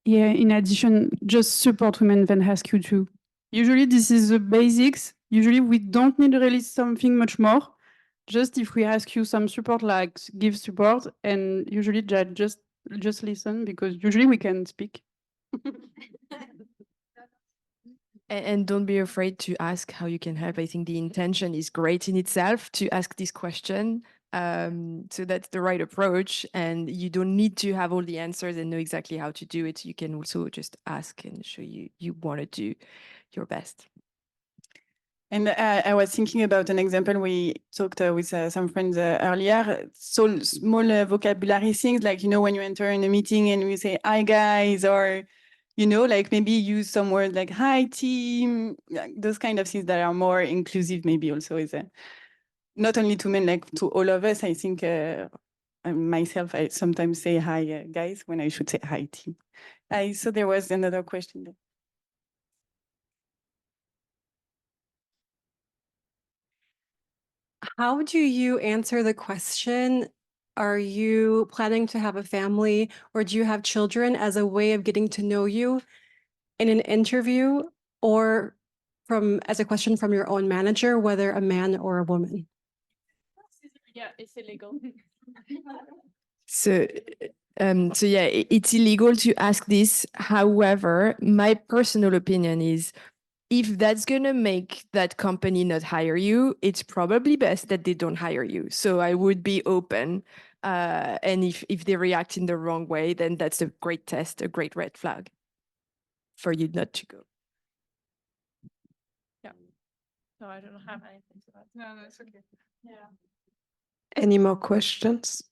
Yeah, in addition, just support women when ask you to. Usually this is the basics. Usually we don't need really something much more. Just if we ask you some support, like give support, and usually just listen, because usually we can speak. And don't be afraid to ask how you can help. I think the intention is great in itself to ask this question. So that's the right approach. And you don't need to have all the answers and know exactly how to do it. You can also just ask and show you want to do your best. And I was thinking about an example. We talked with some friends earlier. So small vocabulary things, like, when you enter in a meeting and we say, hi, guys, or, like maybe use some words like, hi, team, like those kind of things that are more inclusive, maybe also is not only to men, like to all of us. I think myself, I sometimes say, hi, guys, when I should say, hi, team. So there was another question there. How do you answer the question, are you planning to have a family or do you have children, as a way of getting to know you in an interview, or as a question from your own manager, whether a man or a woman? Yeah, it's illegal. So yeah, it's illegal to ask this. However, my personal opinion is, if that's going to make that company not hire you, it's probably best that they don't hire you. So I would be open. And if they react in the wrong way, then that's a great test, a great red flag for you not to go. Yeah. No, I don't have anything to add. No, it's okay. Yeah. Any more questions?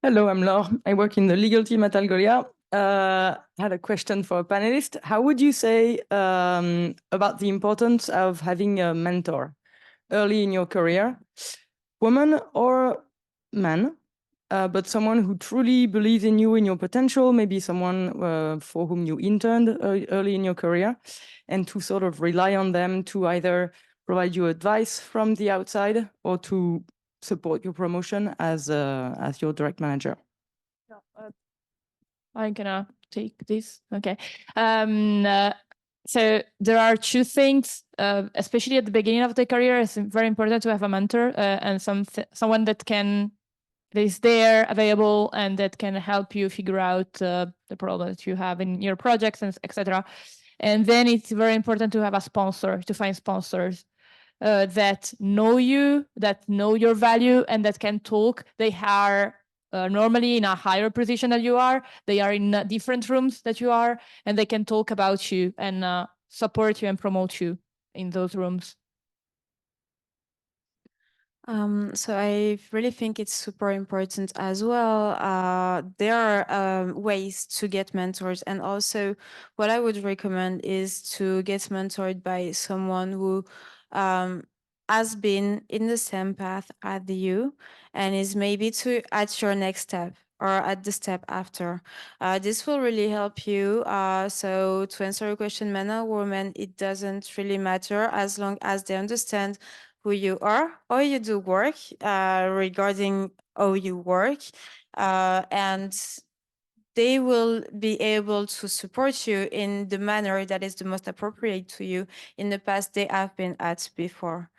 Hello, I'm Laure. I work in the legal team at Algolia. I had a question for a panelist. How would you say about the importance of having a mentor early in your career, woman or man, but someone who truly believes in you, in your potential, maybe someone for whom you interned early in your career, and to sort of rely on them to either provide you advice from the outside or to support your promotion as your direct manager? I'm gonna take this. Okay. So there are two things, especially at the beginning of the career. It's very important to have a mentor and someone that is there, available, and that can help you figure out the problem that you have in your projects, and etc. And then it's very important to have a sponsor, to find sponsors that know you, that know your value, and that can talk. They are normally in a higher position than you are. They are in different rooms that you are, and they can talk about you and support you and promote you in those rooms. So I really think it's super important as well. There are ways to get mentors, and also what I would recommend is to get mentored by someone who has been in the same path as you and is maybe at your next step or at the step after. This will really help you. So to answer your question, man or woman, it doesn't really matter as long as they understand who you are, how you do work, regarding how you work, and they will be able to support you in the manner that is the most appropriate to you in the past they have been at before.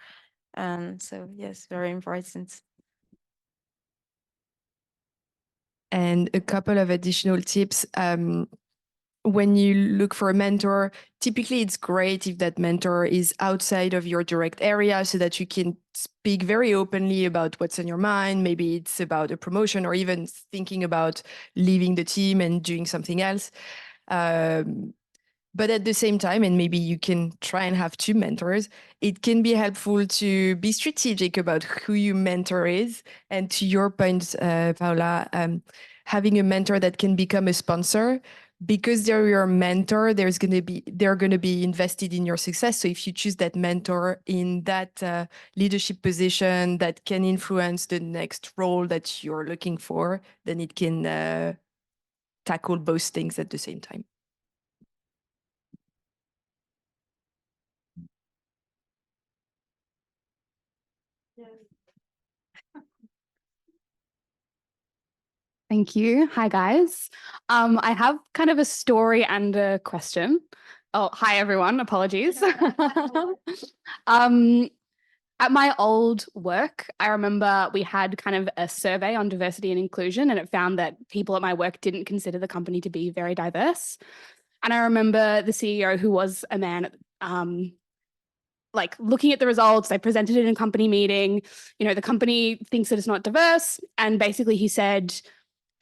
And so, yes, very important. And a couple of additional tips. When you look for a mentor, typically it's great if that mentor is outside of your direct area so that you can speak very openly about what's on your mind. Maybe it's about a promotion or even thinking about leaving the team and doing something else. But at the same time, and maybe you can try and have two mentors, it can be helpful to be strategic about who your mentor is. And to your point, Paola, having a mentor that can become a sponsor, because they're your mentor, they're going to be invested in your success. So if you choose that mentor in that leadership position that can influence the next role that you're looking for, then it can tackle both things at the same time. Thank you. Hi, guys. I have kind of a story and a question. Oh, hi, everyone. Apologies. At my old work, I remember we had kind of a survey on diversity and inclusion, and it found that people at my work didn't consider the company to be very diverse. And I remember the CEO, who was a man, like looking at the results, they presented it in a company meeting. You know, the company thinks that it's not diverse. And basically he said,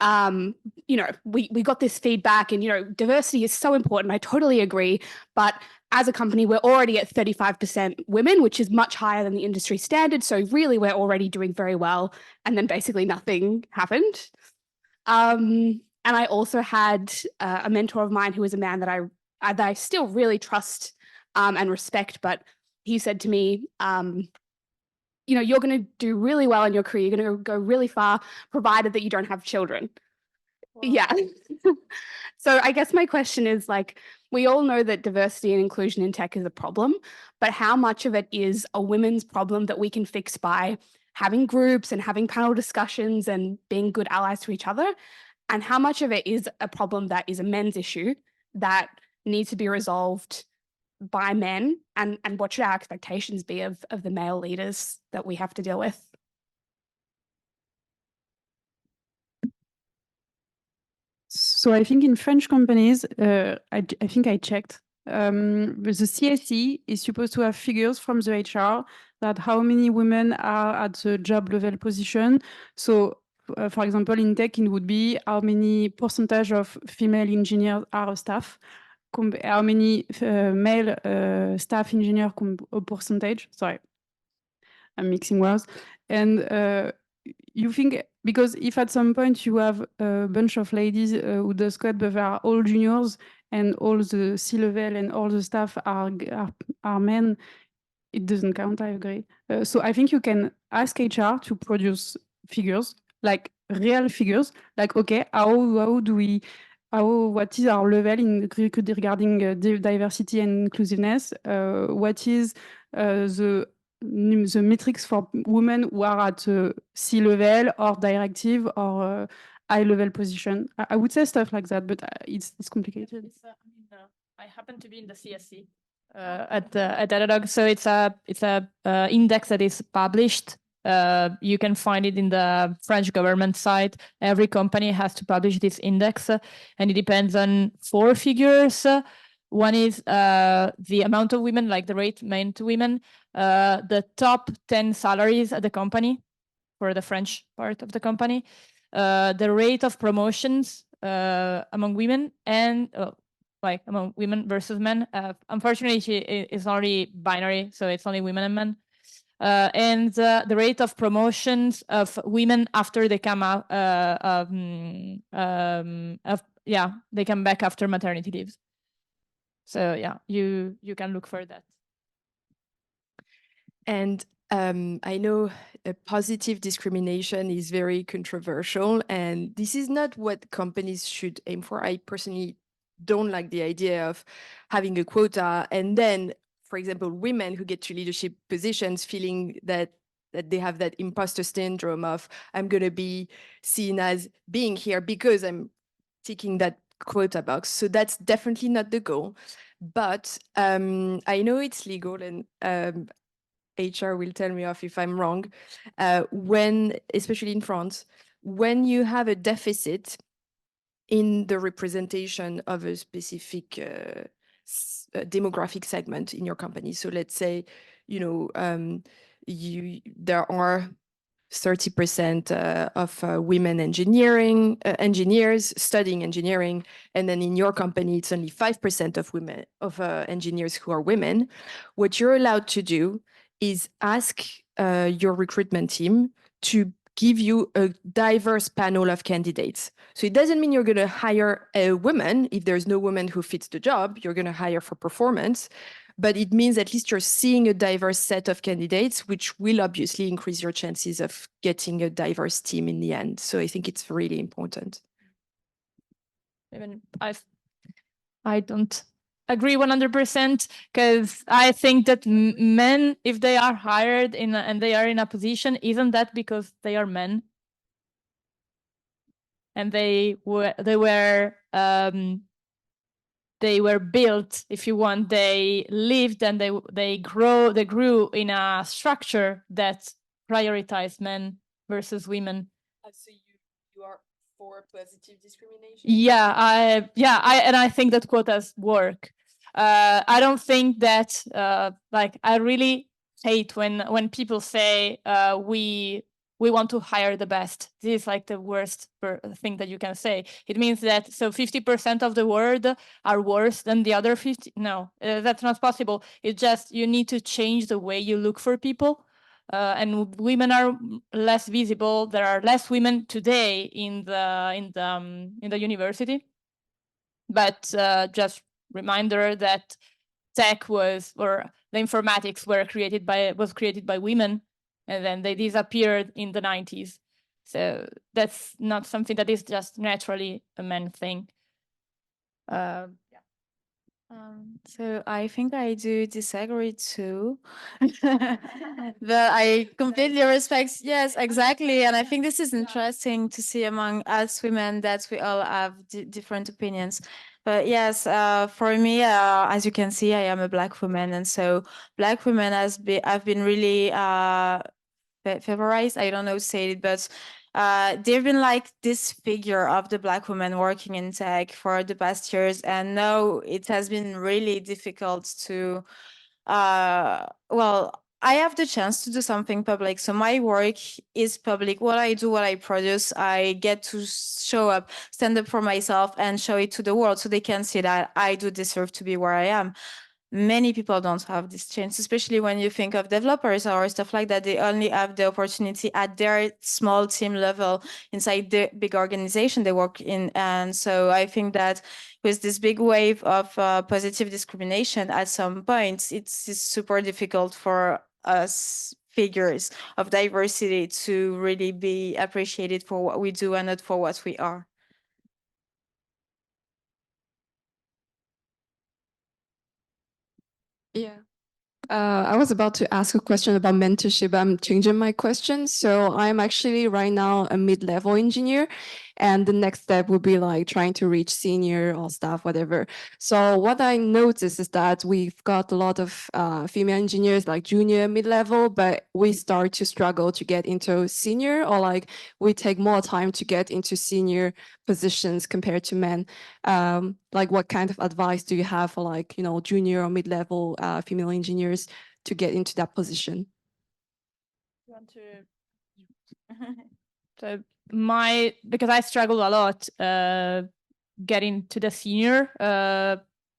you know, we got this feedback and, you know, diversity is so important. I totally agree. But as a company, we're already at 35% women, which is much higher than the industry standard. So really, we're already doing very well. And then basically nothing happened. And I also had a mentor of mine who was a man that I still really trust and respect. But he said to me, you know, you're going to do really well in your career. You're going to go really far, provided that you don't have children. Wow. Yeah. So I guess my question is, like, we all know that diversity and inclusion in tech is a problem, but how much of it is a women's problem that we can fix by having groups and having panel discussions and being good allies to each other? And how much of it is a problem that is a men's issue that needs to be resolved by men, and what should our expectations be of the male leaders that we have to deal with? So I think in French companies, I think I checked, the CSE is supposed to have figures from the HR that how many women are at the job level position. So for example, in tech, it would be how many percentage of female engineers are staff, how many male staff engineer percentage. Sorry, I'm mixing words. And you think, because if at some point you have a bunch of ladies who does code, but they are all juniors and all the C-level and all the staff are men, it doesn't count, I agree. So I think you can ask HR to produce figures, like real figures, like, okay, what is our level in regarding diversity and inclusiveness? What is the metrics for women who are at C-level or directive or high-level position? I would say stuff like that, but it's complicated. I happen to be in the CSC at Datadog, so it's a index that is published. You can find it in the French government site. Every company has to publish this index, and it depends on 4 figures. One is the amount of women, like the rate men to women, the top 10 salaries at the company for the French part of the company, the rate of promotions among women, and like among women versus men. Unfortunately, it's only binary, so it's only women and men. And the rate of promotions of women after they come out, they come back after maternity leaves. So yeah, you can look for that. And I know positive discrimination is very controversial, and this is not what companies should aim for. I personally don't like the idea of having a quota and then, for example, women who get to leadership positions feeling that they have that imposter syndrome of, I'm going to be seen as being here because I'm ticking that quota box. So that's definitely not the goal. But I know it's legal, and HR will tell me off if I'm wrong. When, especially in France, when you have a deficit in the representation of a specific demographic segment in your company. So let's say, there are 30% of women engineers studying engineering, and then in your company it's only 5% of women engineers who are women. What you're allowed to do is ask your recruitment team to give you a diverse panel of candidates. So it doesn't mean you're going to hire a woman. If there's no woman who fits the job, you're going to hire for performance. But it means at least you're seeing a diverse set of candidates, which will obviously increase your chances of getting a diverse team in the end. So I think it's really important. Even I don't agree 100%, because I think that men, if they are hired and they are in a position, isn't that because they are men? And they were built, if you want, they lived and they grew in a structure that prioritized men versus women. So you are for positive discrimination? I think that quotas work. I don't think that I really hate when people say we want to hire the best. This is like the worst thing that you can say. It means that 50% of the world are worse than the other 50. No, that's not possible. It's just you need to change the way you look for people. And women are less visible. There are less women today in the university. But just reminder that tech the informatics was created by women, and then they disappeared in the 90s. So that's not something that is just naturally a man thing. So I think I do disagree too, but I completely respect. Yes, exactly. And I think this is interesting to see among us women that we all have different opinions. But yes, for me, as you can see, I am a Black woman, and so Black women have been really favorized. I don't know how to say it, but they've been like this figure of the Black woman working in tech for the past years, and now it has been really difficult to I have the chance to do something public, so my work is public. What I do, what I produce, I get to show up, stand up for myself, and show it to the world so they can see that I do deserve to be where I am. Many people don't have this chance, especially when you think of developers or stuff like that. They only have the opportunity at their small team level inside the big organization they work in. And so I think that with this big wave of positive discrimination, at some point, it's super difficult for us figures of diversity to really be appreciated for what we do and not for what we are. Yeah. I was about to ask a question about mentorship. I'm changing my question. So I'm actually right now a mid-level engineer, and the next step would be like trying to reach senior or staff, whatever. So what I noticed is that we've got a lot of female engineers like junior, mid-level, but we start to struggle to get into senior, or like we take more time to get into senior positions compared to men. Like what kind of advice do you have for like, junior or mid-level female engineers to get into that position? You want to? Because I struggle a lot getting to the senior,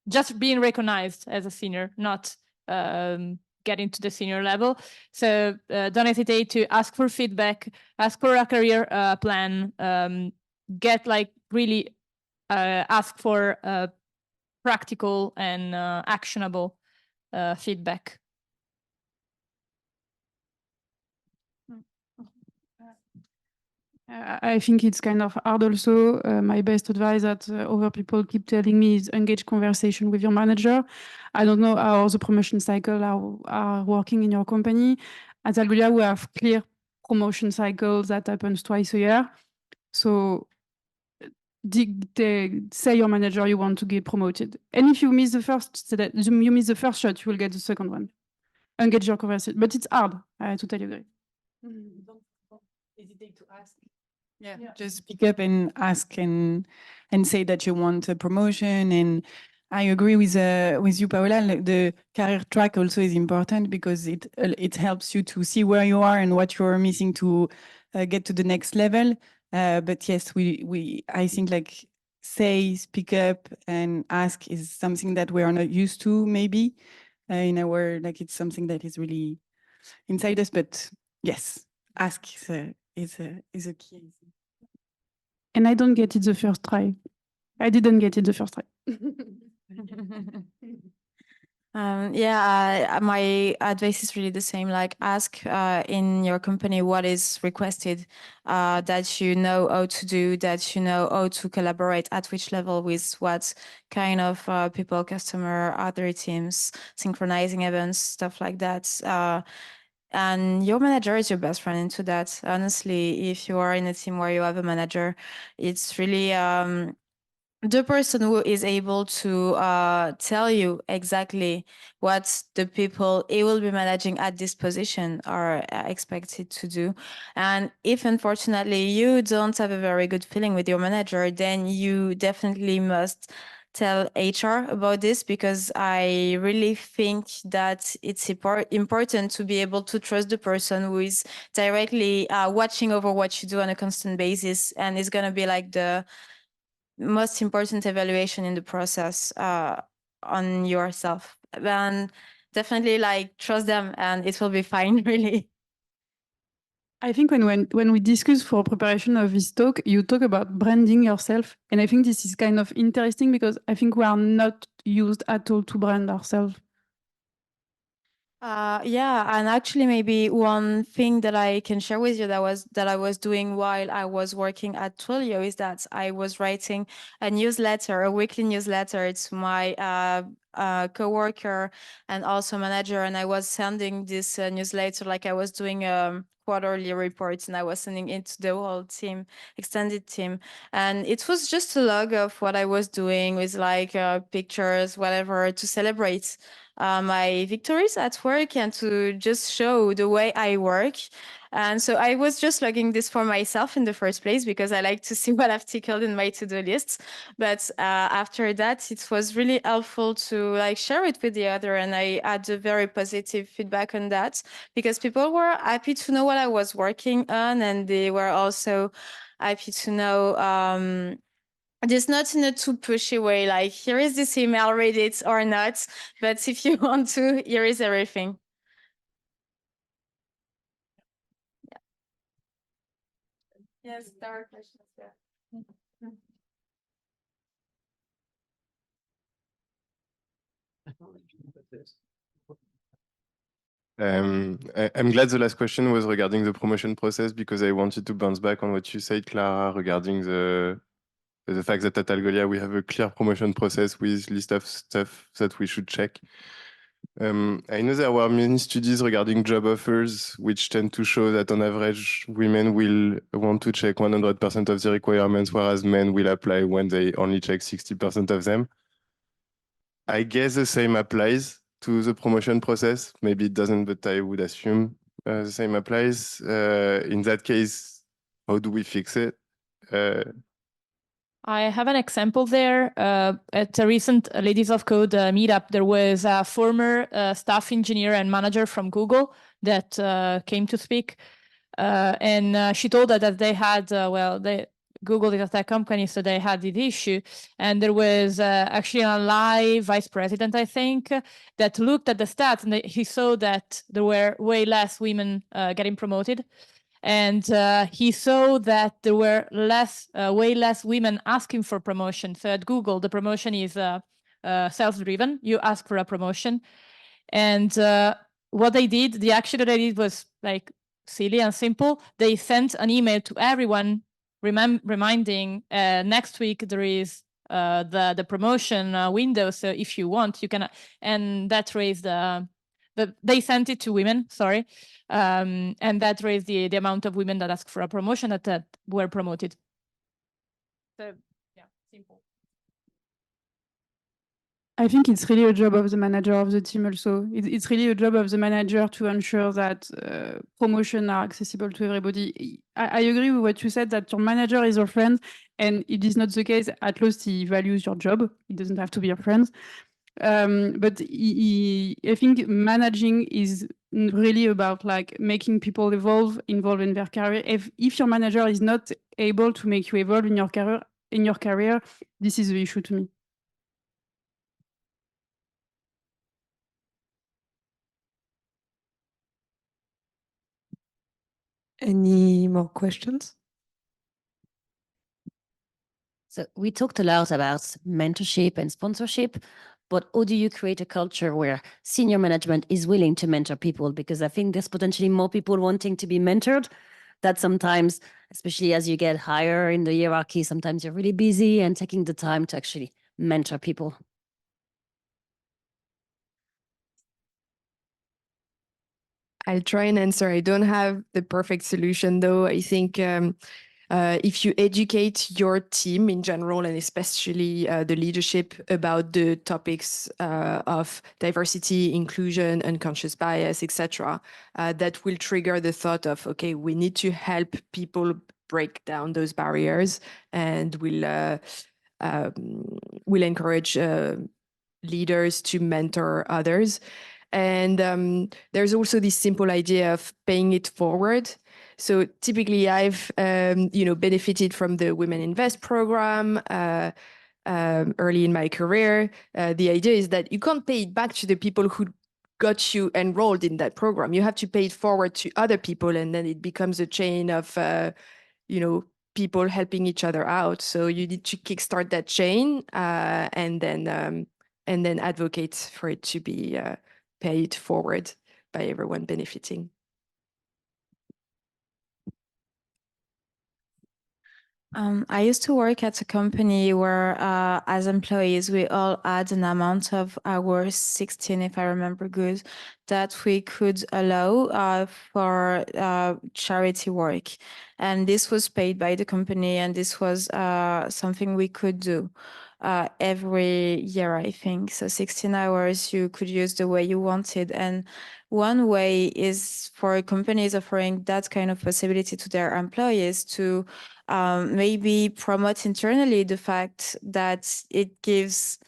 just being recognized as a senior, not getting to the senior level. So don't hesitate to ask for feedback, ask for a career plan, get really ask for practical and actionable feedback. I think it's kind of hard also. My best advice that other people keep telling me is engage conversation with your manager. I don't know how the promotion cycle are working in your company. At Algolia, we have clear promotion cycles that happens twice a year. So say your manager you want to get promoted. And if you miss the first shot, you will get the second one. Engage your conversation. But it's hard, I totally agree. Don't hesitate to ask. Yeah, just speak up and ask and say that you want a promotion. And I agree with you, Paola. The career track also is important because it helps you to see where you are and what you're missing to get to the next level. But yes, I think like speak up and ask is something that we are not used to maybe in our like it's something that is really inside us. But yes, ask is a key. And I don't get it the first try. I didn't get it the first try. My advice is really the same. Like, ask in your company what is requested, that you know how to do, that you know how to collaborate at which level with what kind of people, customer, other teams, synchronizing events, stuff like that. And your manager is your best friend into that. Honestly, if you are in a team where you have a manager, it's really the person who is able to tell you exactly what the people he will be managing at this position are expected to do. And if unfortunately you don't have a very good feeling with your manager, then you definitely must tell HR about this, because I really think that it's important to be able to trust the person who is directly watching over what you do on a constant basis, and is going to be like the most important evaluation in the process on yourself. And definitely like trust them and it will be fine, really. I think when we discuss for preparation of this talk, you talk about branding yourself. And I think this is kind of interesting because I think we are not used at all to brand ourselves. And actually maybe one thing that I can share with you that I was doing while I was working at Twilio is that I was writing a weekly newsletter to my coworker and also manager, and I was sending this newsletter like I was doing quarterly reports, and I was sending it to the whole team, extended team, and it was just a log of what I was doing with like pictures, whatever, to celebrate my victories at work and to just show the way I work. And so I was just logging this for myself in the first place because I like to see what I've tickled in my to-do lists. But after that, it was really helpful to like share it with the other, and I had a very positive feedback on that because people were happy to know what I was working on, and they were also happy to know just not in a too pushy way, like here is this email, read it or not. But if you want to, here is everything. Yeah. Yes, there are questions there. I'm glad the last question was regarding the promotion process, because I wanted to bounce back on what you said, Clara, regarding the fact that at Algolia we have a clear promotion process with list of stuff that we should check. I know there were many studies regarding job offers which tend to show that on average women will want to check 100% of the requirements, whereas men will apply when they only check 60% of them. I guess the same applies to the promotion process. Maybe it doesn't, but I would assume the same applies. In that case, how do we fix it? I have an example there. At a recent Ladies of Code meetup, there was a former staff engineer and manager from Google that came to speak. And she told us that they had, Google is a tech company, so they had this issue. And there was actually a live vice president, I think, that looked at the stats, and he saw that there were way less women getting promoted. And he saw that there were way less women asking for promotion. So at Google, the promotion is self-driven. You ask for a promotion. And what they did, the action that they did was like silly and simple. They sent an email to everyone reminding next week there is the promotion window. So if you want, you can. And that raised they sent it to women, sorry. And that raised the amount of women that asked for a promotion that were promoted. So, yeah, simple. I think it's really a job of the manager of the team also. It's really a job of the manager to ensure that promotion are accessible to everybody. I agree with what you said, that your manager is your friend, and it is not the case. At least he values your job. It doesn't have to be your friend. But I think managing is really about like making people evolve, involve in their career. If your manager is not able to make you evolve in your career, this is the issue to me. Any more questions? So we talked a lot about mentorship and sponsorship, but how do you create a culture where senior management is willing to mentor people? Because I think there's potentially more people wanting to be mentored. That sometimes, especially as you get higher in the hierarchy, sometimes you're really busy and taking the time to actually mentor people. I'll try and answer. I don't have the perfect solution, though. I think if you educate your team in general, and especially the leadership, about the topics of diversity, inclusion, unconscious bias, etc., that will trigger the thought of, okay, we need to help people break down those barriers, and will encourage leaders to mentor others. And there's also this simple idea of paying it forward. So typically, I've benefited from the Women Invest program early in my career. The idea is that you can't pay it back to the people who got you enrolled in that program. You have to pay it forward to other people, and then it becomes a chain of people helping each other out. So you need to kickstart that chain, and then advocate for it to be paid forward by everyone benefiting. I used to work at a company where, as employees, we all had an amount of hours, 16, if I remember good, that we could allow for charity work. And this was paid by the company, and this was something we could do every year, I think. So 16 hours you could use the way you wanted. And one way is for companies offering that kind of possibility to their employees to maybe promote internally the fact that it gives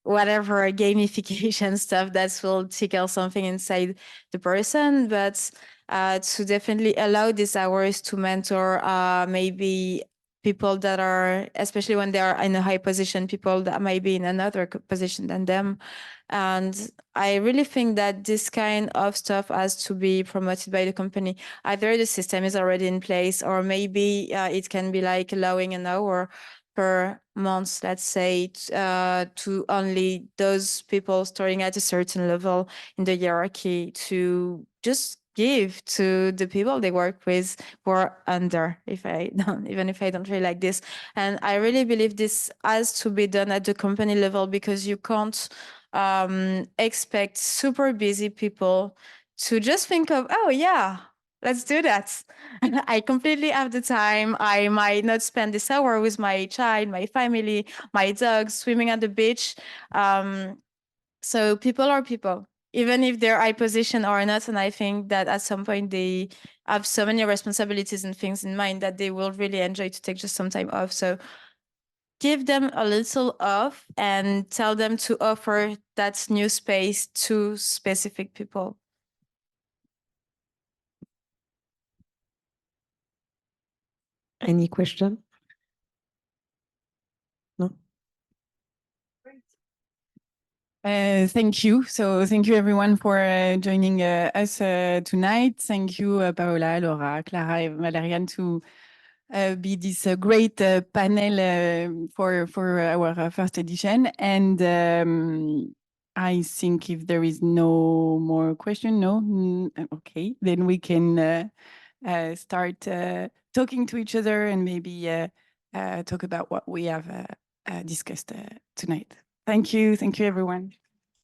whatever gamification stuff that will tickle something inside the person, but to definitely allow these hours to mentor maybe people that are, especially when they are in a high position, people that might be in another position than them. And I really think that this kind of stuff has to be promoted by the company. Either the system is already in place, or maybe it can be like allowing an hour per month, let's say, to only those people starting at a certain level in the hierarchy, to just give to the people they work with who are under, even if I don't really like this. And I really believe this has to be done at the company level, because you can't expect super busy people to just think of, oh yeah, let's do that. I completely have the time. I might not spend this hour with my child, my family, my dog, swimming at the beach. So people are people, even if they're high position or not. And I think that at some point they have so many responsibilities and things in mind that they will really enjoy to take just some time off. So give them a little off and tell them to offer that new space to specific people. Any question? No? Thank you. So thank you everyone for joining us tonight. Thank you, Paola, Laura, Clara, and Valeriane, to be this great panel for our first edition. And I think if there is no more question, no? Okay, then we can start talking to each other and maybe talk about what we have discussed tonight. Thank you everyone.